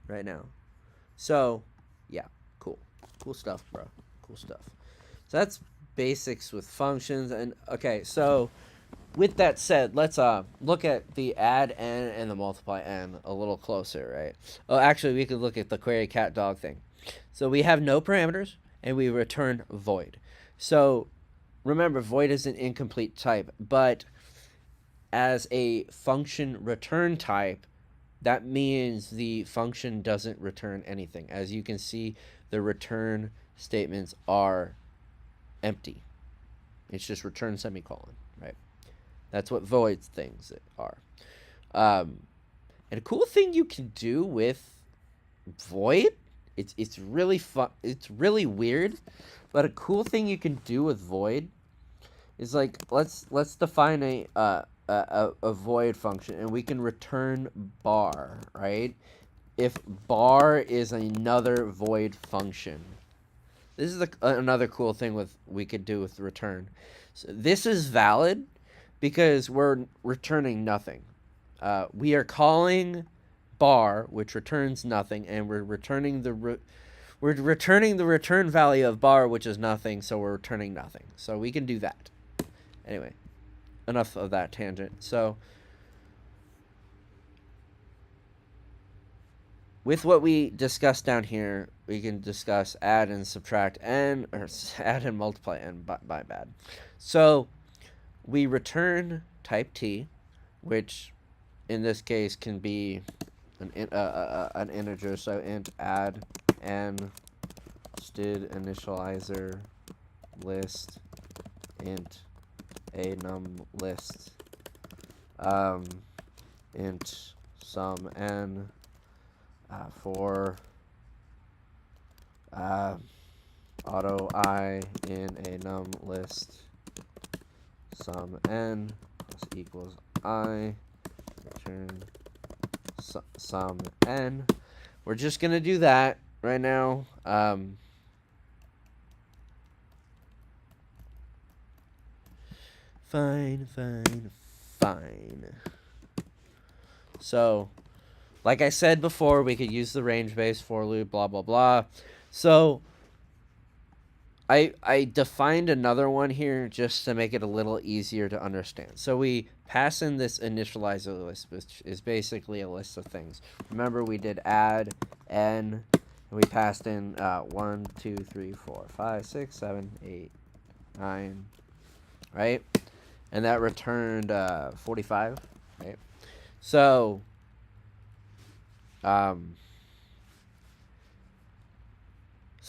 right now. So yeah, cool stuff, bro. Cool stuff. So that's basics with functions. And okay, so with that said, let's look at the add n and the multiply n a little closer, right? Oh, actually, we could look at the query cat dog thing. So we have no parameters, and we return void. So remember, void is an incomplete type, but as a function return type, that means the function doesn't return anything. As you can see, the return statements are empty. It's just return semicolon, right? That's what void things are. And a cool thing you can do with void, it's really fun. It's really weird, but a cool thing you can do with void is like let's define a void function, and we can return bar, right? If bar is another void function. This is another cool thing we could do with return. So this is valid because we're returning nothing. We are calling bar, which returns nothing, and we're returning we're returning the return value of bar, which is nothing, so we're returning nothing. So we can do that. Anyway, enough of that tangent. So with what we discussed down here, we can discuss add and subtract n, or add and multiply n by bad. So we return type t, which in this case can be an integer. So int add n std initializer list int a num list int sum n for auto I in a num list sum n plus equals I return sum n. We're just gonna do that right now. Fine. So like I said before, we could use the range-based for loop, blah, blah, blah. So I defined another one here just to make it a little easier to understand. So we pass in this initializer list, which is basically a list of things. Remember, we did add n, and we passed in 1, 2, 3, 4, 5, 6, 7, 8, 9, right? And that returned 45, right? So so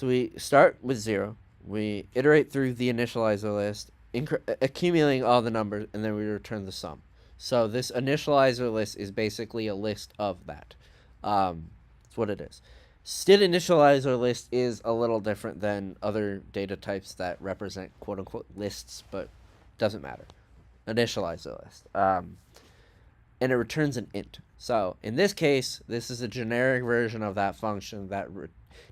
we start with 0. We iterate through the initializer list, accumulating all the numbers, and then we return the sum. So this initializer list is basically a list of that. That's what it is. Std initializer list is a little different than other data types that represent quote-unquote lists, but doesn't matter. Initializer list. And it returns an int. So in this case, this is a generic version of that function that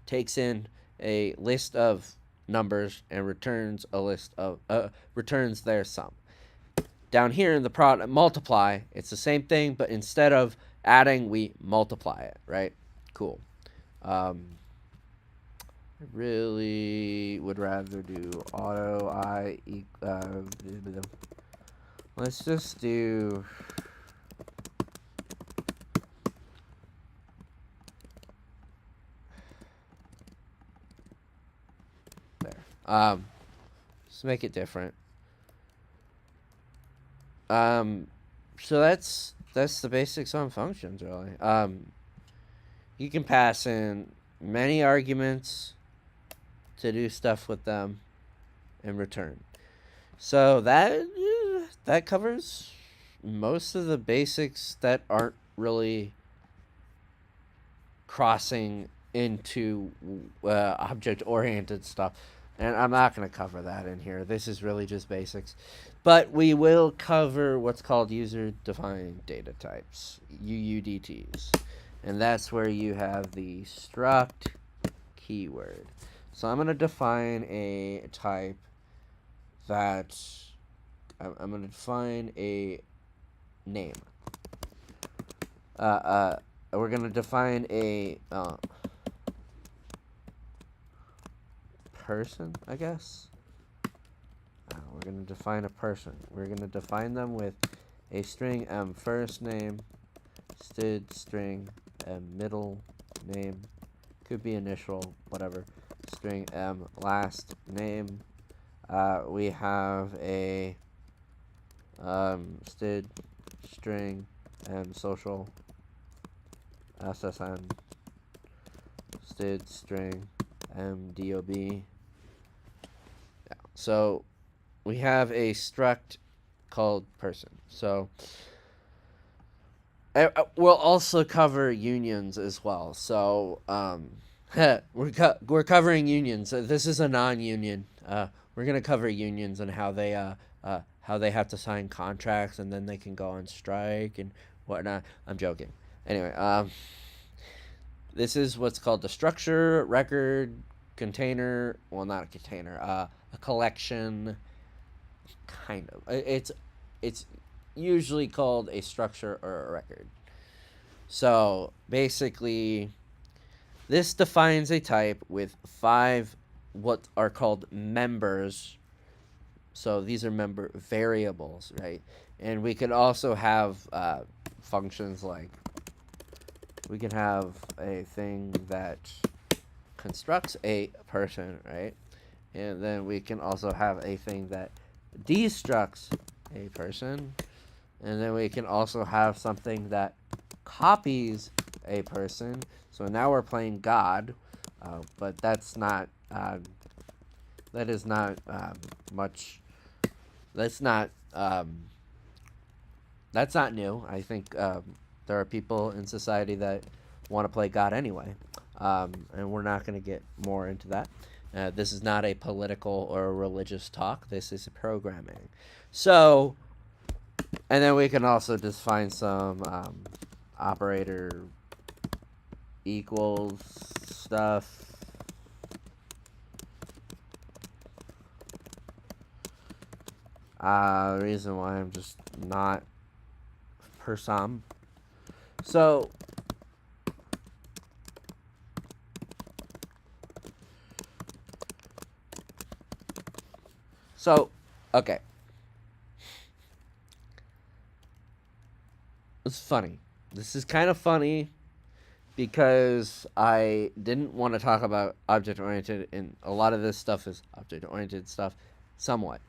takes in a list of numbers and returns a list of returns their sum. Down here in the product multiply, it's the same thing, but instead of adding, we multiply it, right? Cool. I really would rather do auto I let's just do just make it different. So that's the basics on functions, really. You can pass in many arguments to do stuff with them in return. So that covers most of the basics that aren't really crossing into object-oriented stuff. And I'm not going to cover that in here. This is really just basics. But we will cover what's called user-defined data types, UUDTs. And that's where you have the struct keyword. So I'm going to define a type that I'm going to define a name. We're going to define a person, I guess. We're going to define a person. We're going to define them with a string m first name, std string m middle name, could be initial, whatever, string m last name. We have a std string m social, ssn, std string m dob. So we have a struct called person. So we'll also cover unions as well. So we're covering unions. This is a non-union. We're gonna cover unions and how they have to sign contracts and then they can go on strike and whatnot. I'm joking. Anyway, this is what's called the structure, record, container. Well, not a container. A collection. Kind of. It's usually called a structure or a record. So basically, This defines a type with 5 what are called members. So these are member variables, right? And we could also have functions like, we can have a thing that constructs a person, right? And then we can also have a thing that destructs a person. And then we can also have something that copies a person. So now we're playing God, but that's not, that is not much, that's not new. I think there are people in society that want to play God anyway, and we're not going to get more into that. This is not a political or a religious talk. This is a programming. So, and then we can also just find some operator equals stuff. The reason why I'm just not per some. So, okay. It's funny. This is kind of funny because I didn't want to talk about object-oriented, and a lot of this stuff is object-oriented stuff, somewhat.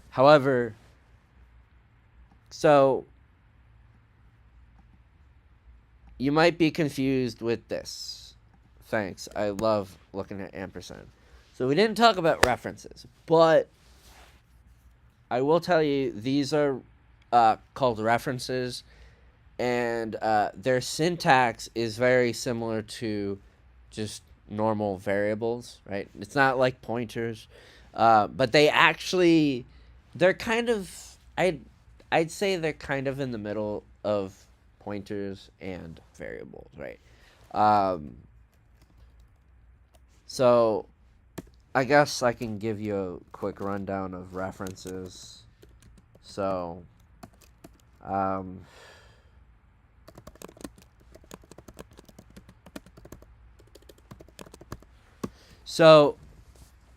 However, so you might be confused with this. Thanks. I love looking at ampersand. So we didn't talk about references, but I will tell you these are called references, and their syntax is very similar to just normal variables, right? It's not like pointers, but they're kind of, I'd say they're kind of in the middle of pointers and variables, right? So I guess I can give you a quick rundown of references. So,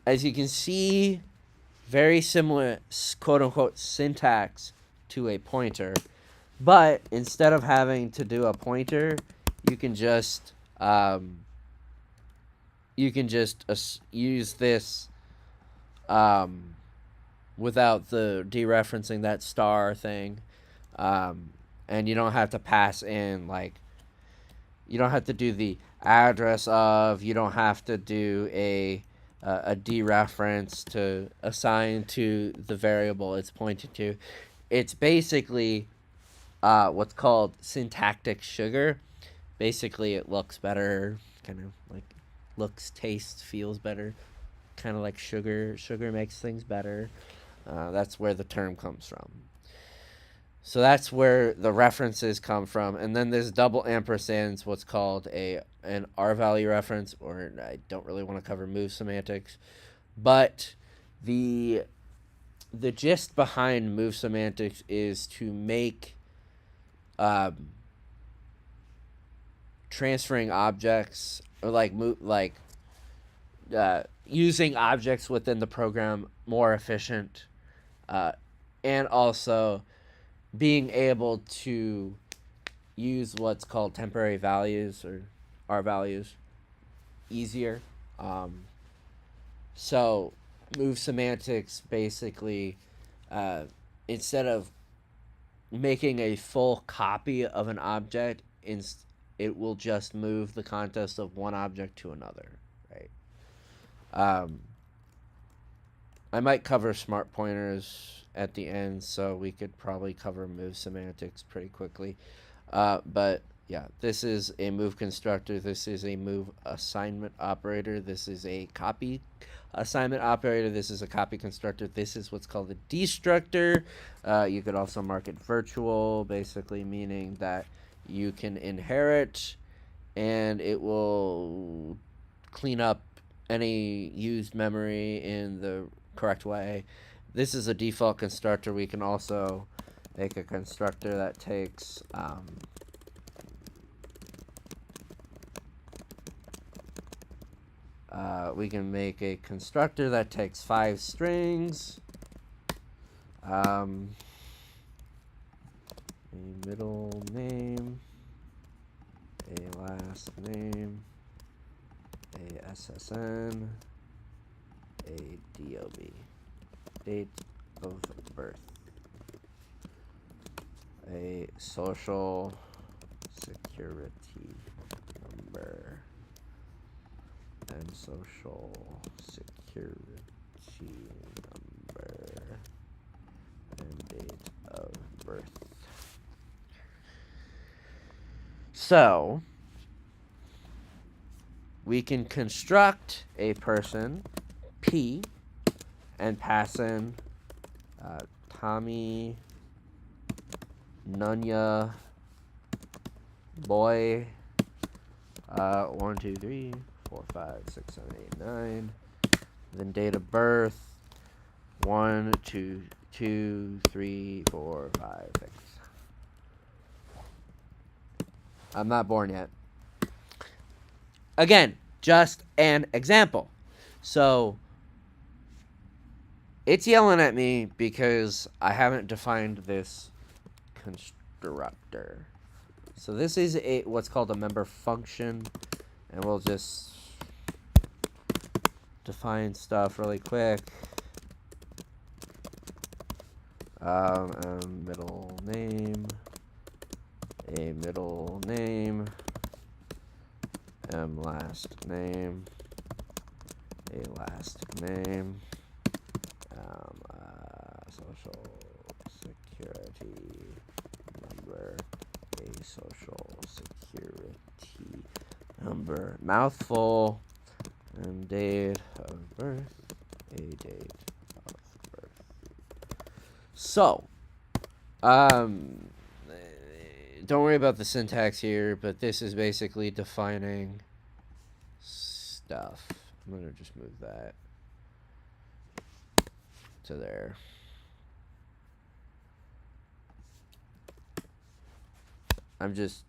as you can see, very similar, quote-unquote, syntax to a pointer. But instead of having to do a pointer, you can just use this without the dereferencing that star thing, and you don't have to pass in, like, you don't have to do the address of, you don't have to do a dereference to assign to the variable it's pointing to. It's basically what's called syntactic sugar. Basically, it looks better, kind of like looks, tastes, feels better, kind of like sugar. Sugar makes things better. That's where the term comes from. So that's where the references come from. And then there's double ampersands, what's called an R-value reference, or I don't really want to cover move semantics. But the gist behind move semantics is to make transferring objects, or using objects within the program more efficient, and also being able to use what's called temporary values, or R values, easier. So move semantics basically, instead of making a full copy of an object, it will just move the context of one object to another, right? I might cover smart pointers at the end, so we could probably cover move semantics pretty quickly. But yeah, this is a move constructor. This is a move assignment operator. This is a copy assignment operator. This is a copy constructor. This is what's called a destructor. You could also mark it virtual, basically meaning that you can inherit and it will clean up any used memory in the correct way. This is a default constructor. We can also make a constructor that takes We can make a constructor that takes 5 strings. A middle name, a last name, a SSN, a DOB, date of birth, a social security number, and social security number, and date of birth. So, we can construct a person, P, and pass in Tommy, Nunya, boy, 1, 2, 3, 4, 5, 6, 7, 8, 9. Then date of birth, 1, 2, 2, 3, 4, 5, 6. I'm not born yet. Again, just an example. So, it's yelling at me because I haven't defined this constructor. So this is what's called a member function, and we'll just define stuff really quick. Middle name, a middle name, last name, a last name, social security number, a social security number, mouthful, and date of birth, a date of birth. So, don't worry about the syntax here, but this is basically defining stuff. I'm going to just move that to there. I'm just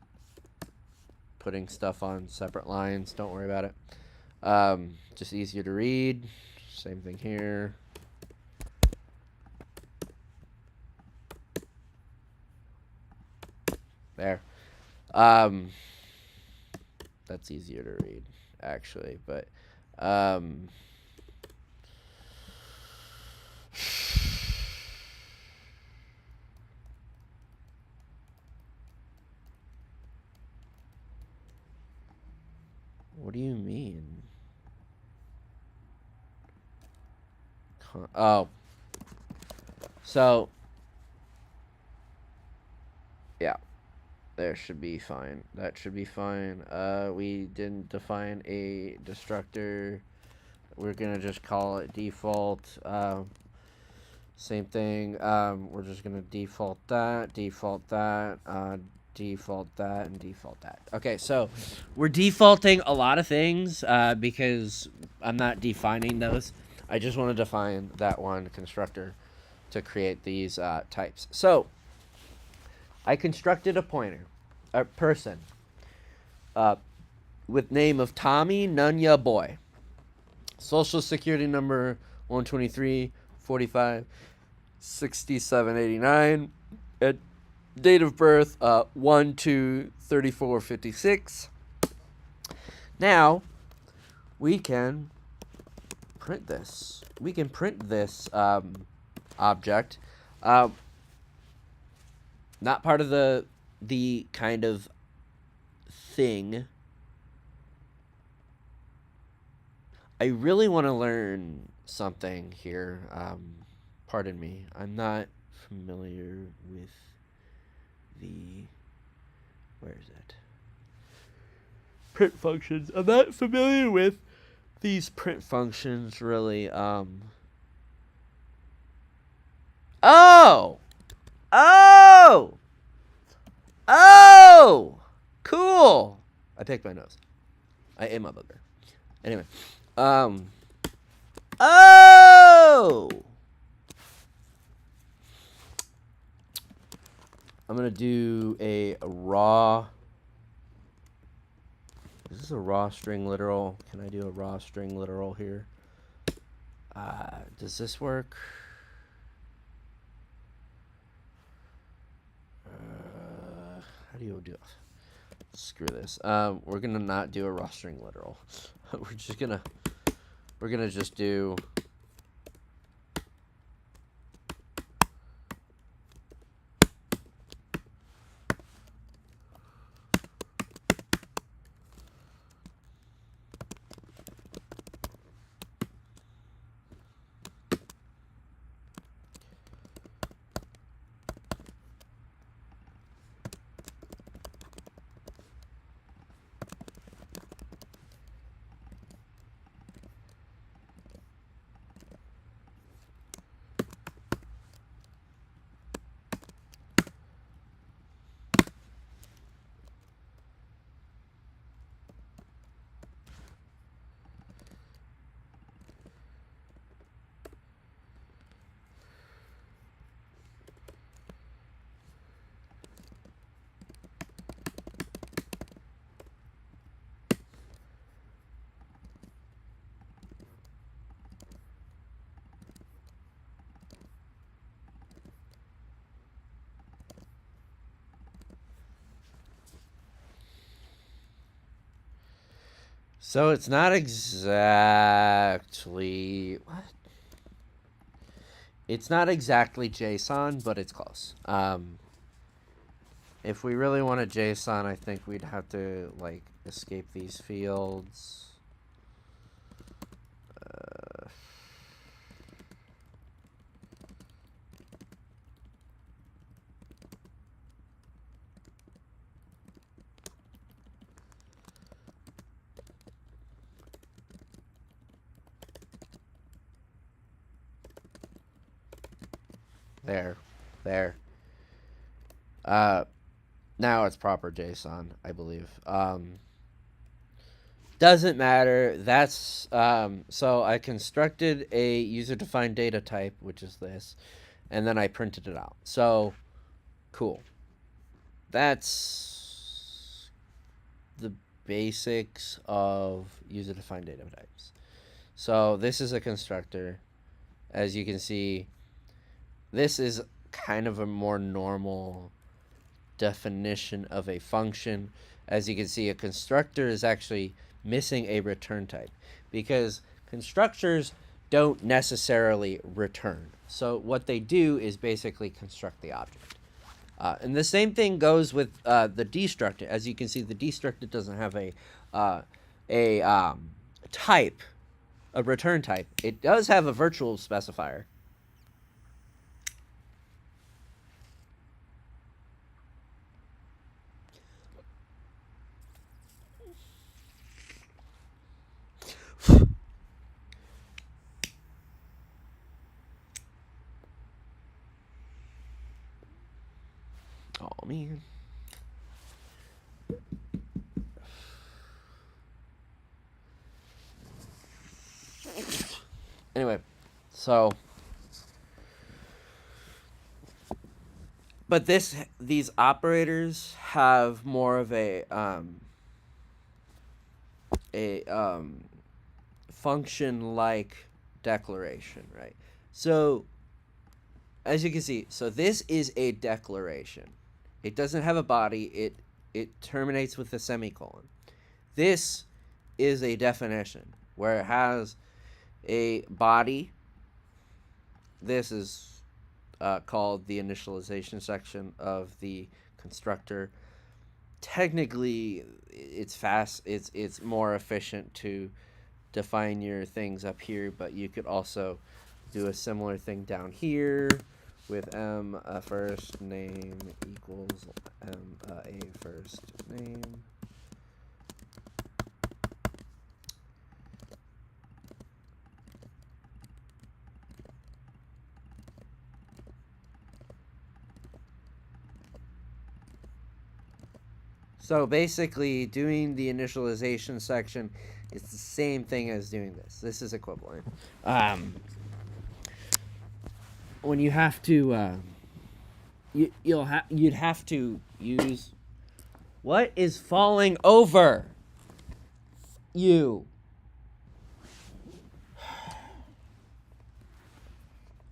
putting stuff on separate lines. Don't worry about it. Just easier to read. Same thing here. There. That's easier to read, actually, but what do you mean? Oh. So, yeah. There should be fine. That should be fine. We didn't define a destructor. We're gonna just call it default. Same thing. We're just gonna default that, default that, default that, and default that. Okay, so we're defaulting a lot of things because I'm not defining those. I just want to define that one constructor to create these types. So I constructed a person, with name of Tommy Nunya Boy. Social security number 123 45 67 89. Date of birth 1 2 34 56. Now we can print this. We can print this object. Not part of the kind of thing. I really want to learn something here. Pardon me. I'm not familiar with the... Where is it? Print functions. I'm not familiar with these print functions, really. Oh! Oh! Oh! Cool! I picked my nose. I ate my booger. Anyway. Oh! I'm gonna do a raw Is this a raw string literal? Can I do a raw string literal here? Does this work? How do you do it? Screw this. We're gonna not do a raw string literal. we're gonna just do. So it's not exactly what? It's not exactly JSON, but it's close. If we really wanted JSON, I think we'd have to like escape these fields. There. Now it's proper JSON, I believe. Doesn't matter. That's so I constructed a user-defined data type, which is this, and then I printed it out. So cool. That's the basics of user-defined data types. So this is a constructor. As you can see, this is kind of a more normal definition of a function. As you can see, a constructor is actually missing a return type because constructors don't necessarily return. So what they do is basically construct the object. And the same thing goes with the destructor. As you can see, the destructor doesn't have a type, a return type. It does have a virtual specifier. Oh, man. Anyway, so... But these operators have more of a function-like declaration, right? So, as you can see, so this is a declaration. It doesn't have a body. It terminates with a semicolon. This is a definition where it has a body. This is called the initialization section of the constructor. Technically, it's fast. It's more efficient to define your things up here, but you could also do a similar thing down here with m first name equals m a first name. So basically, doing the initialization section is the same thing as doing this. This is equivalent. When you have to, you'd have to use. What is falling over? you.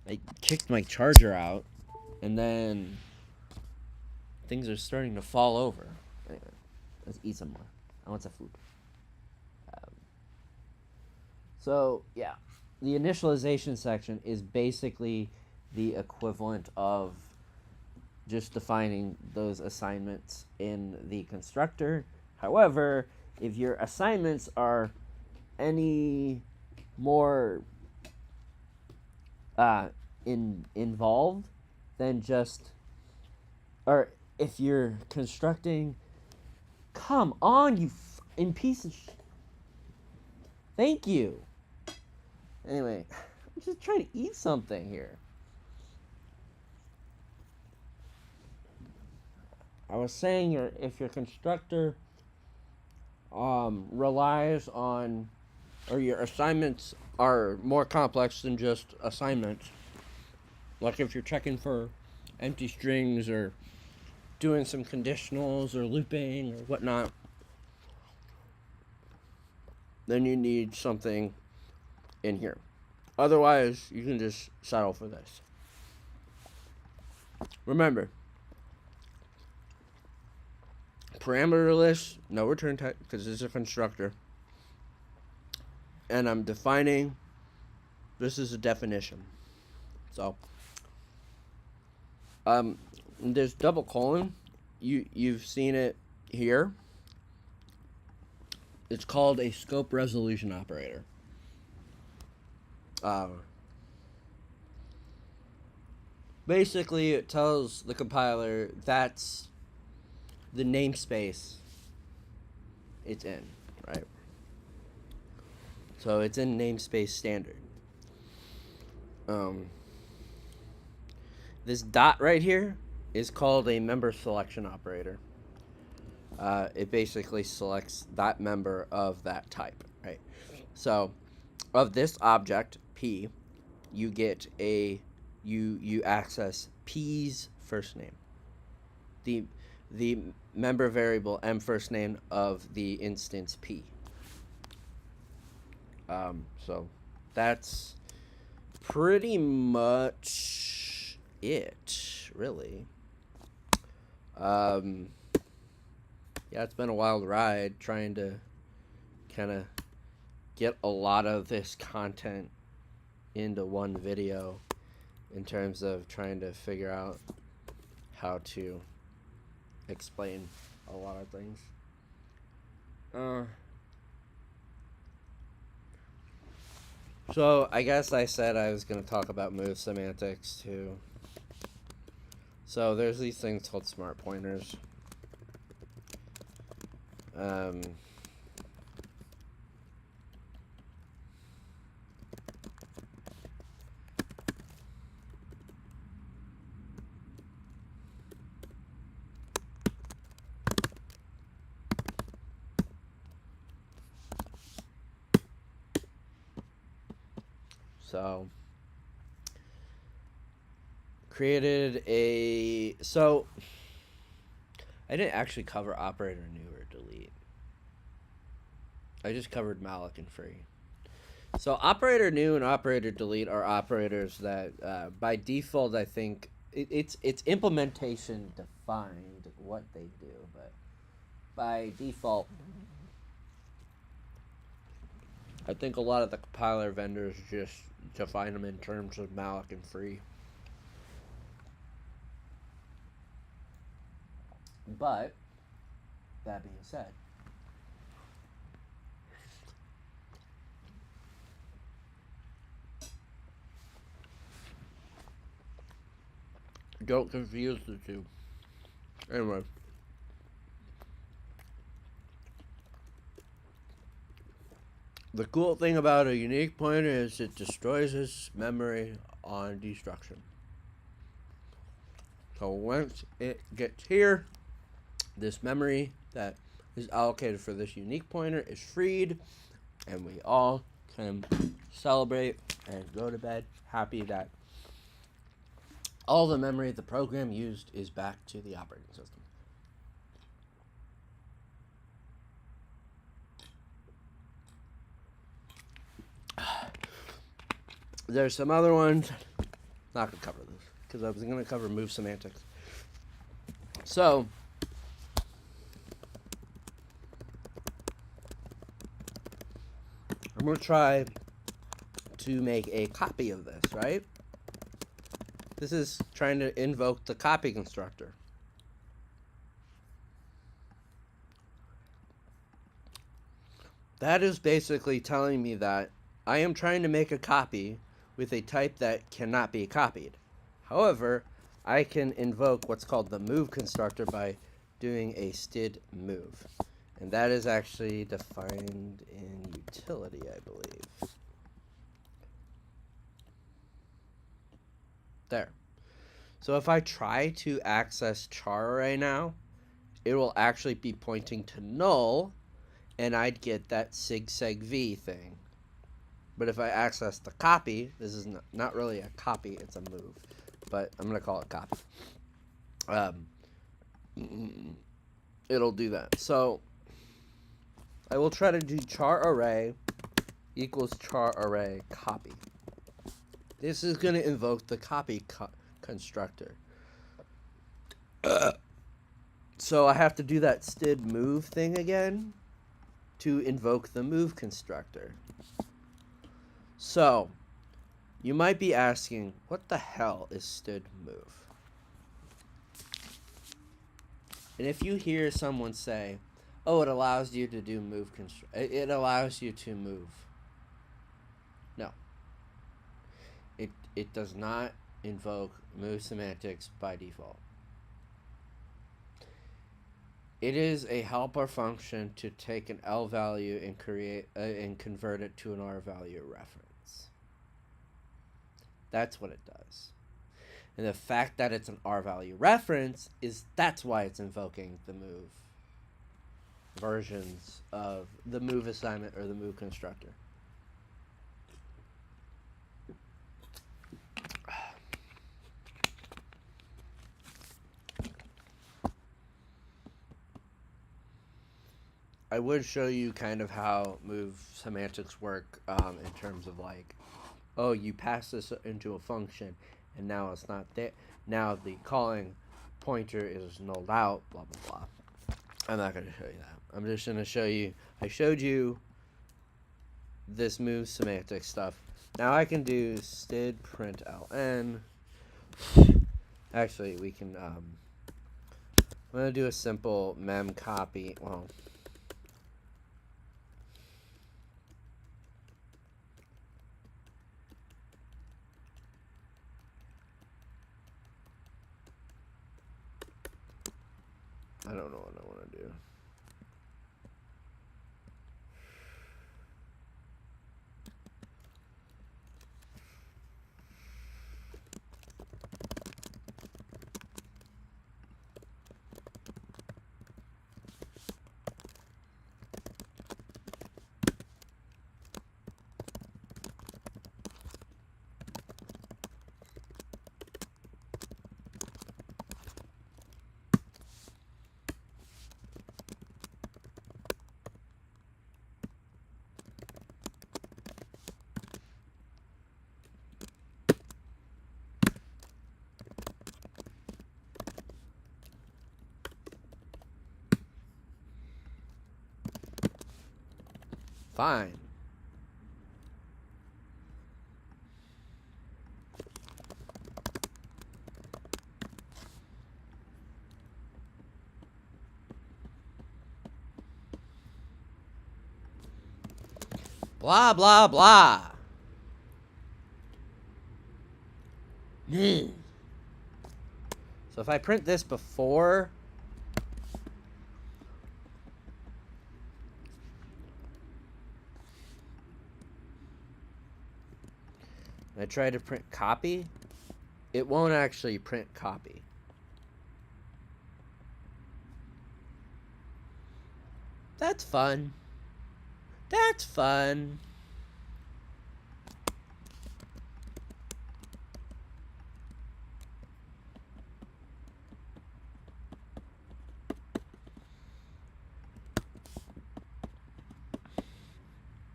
I kicked my charger out, and then things are starting to fall over. Anyway, let's eat some more. I want some food. So, yeah. The initialization section is basically the equivalent of just defining those assignments in the constructor. However, if your assignments are any more involved than just, or if you're constructing, come on, you in piece of thank you. Anyway, I'm just trying to eat something here. I was saying if your constructor relies on, or your assignments are more complex than just assignments, like if you're checking for empty strings or doing some conditionals or looping or whatnot, then you need something in here. Otherwise, you can just settle for this. Remember, parameter list, no return type, because it's a constructor. And I'm defining, this is a definition. So, there's double colon. You've seen it here. It's called a scope resolution operator. Basically, it tells the compiler that's the namespace it's in, right? So it's in namespace standard. This dot right here is called a member selection operator. It basically selects that member of that type, right? So, of this object P, you get you access P's first name. The member variable M first name of the instance P. So that's pretty much it, really. Yeah, it's been a wild ride trying to kind of get a lot of this content into one video in terms of trying to figure out how to explain a lot of things. So I guess I said I was going to talk about move semantics too. So there's these things called smart pointers. So so I didn't actually cover operator new or delete. I just covered malloc and free. So operator new and operator delete are operators that by default, I think it's implementation defined what they do, but by default I think a lot of the compiler vendors just define them in terms of malloc and free. But that being said, don't confuse the two. Anyway. The cool thing about a unique pointer is it destroys its memory on destruction. So once it gets here, this memory that is allocated for this unique pointer is freed, and we all can celebrate and go to bed happy that all the memory the program used is back to the operating system. There's some other ones. Not going to cover this because I was going to cover move semantics. So, I'm going to try to make a copy of this, right? This is trying to invoke the copy constructor. That is basically telling me that I am trying to make a copy with a type that cannot be copied. However, I can invoke what's called the move constructor by doing a std move. And that is actually defined in utility, I believe. There. So if I try to access char array now, it will actually be pointing to null, and I'd get that sig_seg_v thing. But if I access the copy, this is not really a copy, it's a move. But I'm going to call it copy. It'll do that. So I will try to do char array equals char array copy. This is going to invoke the copy constructor. So I have to do that std move thing again to invoke the move constructor. So you might be asking, what the hell is std move? And if you hear someone say, oh, it allows you to do move it allows you to move. No. It does not invoke move semantics by default. It is a helper function to take an L value and create and convert it to an R value reference. That's what it does. And the fact that it's an R value reference that's why it's invoking the move versions of the move assignment or the move constructor. I would show you kind of how move semantics work in terms of like, oh, you pass this into a function and now it's not there. Now the calling pointer is nulled out, blah, blah, blah. I'm not going to show you that. I'm just going to show you, I showed you this move semantic stuff. Now I can do std print ln. Actually, we can, I'm going to do a simple mem copy. Well, I don't know what I want to do. Fine. Blah, blah, blah. So if I print this before, and I try to print copy, it won't actually print copy. That's fun. That's fun.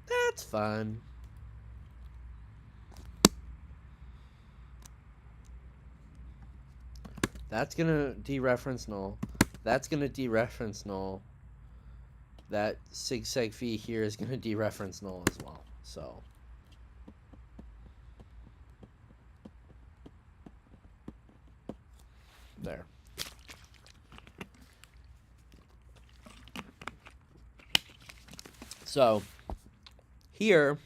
That's fun. That's going to dereference null. That's going to dereference null. That sig seg phi here is going to dereference null as well. So there. So here,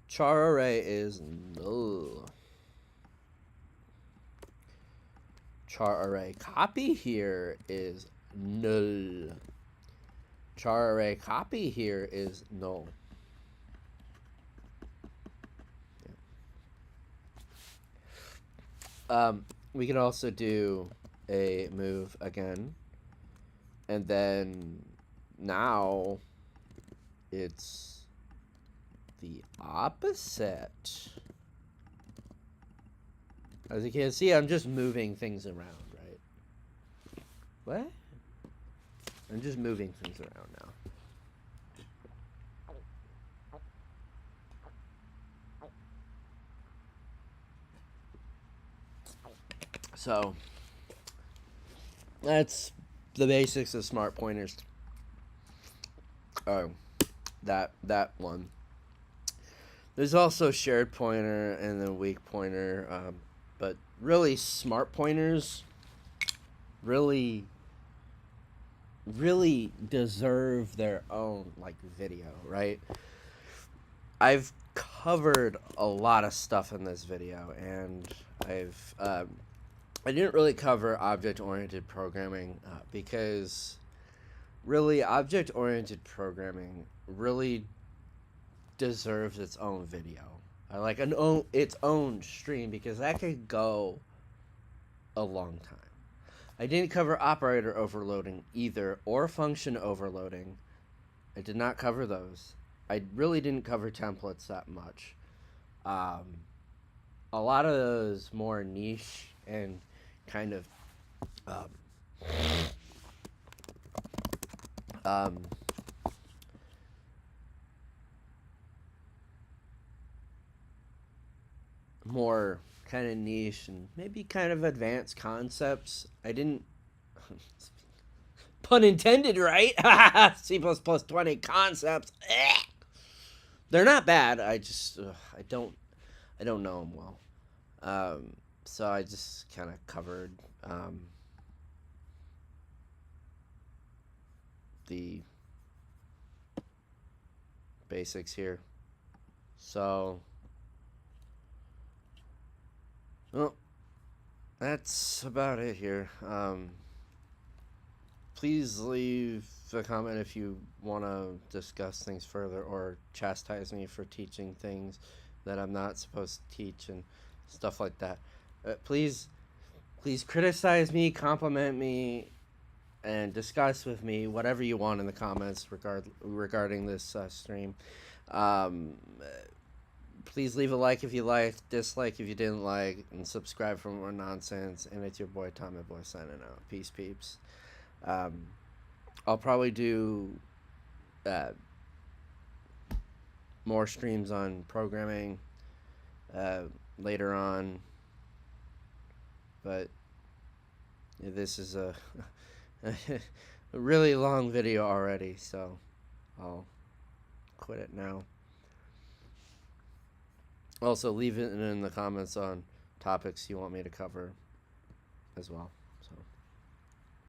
char array is null. Char array copy here is null. Char array copy here is null. We can also do a move again, and then now it's the opposite. As you can see, I'm just moving things around, right? What? I'm just moving things around now. So that's the basics of smart pointers. Oh, that one. There's also shared pointer and then weak pointer, but really smart pointers really deserve their own like video, right? I've covered a lot of stuff in this video, and I didn't really cover object-oriented programming because really object-oriented programming really deserves its own video. I like its own stream because that could go a long time. I didn't cover operator overloading either, or function overloading. I did not cover those. I really didn't cover templates that much. A lot of those more niche and kind of more kind of niche and maybe kind of advanced concepts. I didn't pun intended, right? C++ 20 concepts. They're not bad. I just I don't know them well. So I just kind of covered the basics here. So, well, that's about it here. Please leave a comment if you want to discuss things further or chastise me for teaching things that I'm not supposed to teach and stuff like that. Please criticize me, compliment me, and discuss with me whatever you want in the comments regarding this stream. Please leave a like if you liked, dislike if you didn't like, and subscribe for more nonsense. And it's your boy Tommy-boi signing out. Peace, peeps. I'll probably do more streams on programming later on, but this is a really long video already, so I'll quit it now. Also, leave it in the comments on topics you want me to cover as well. So.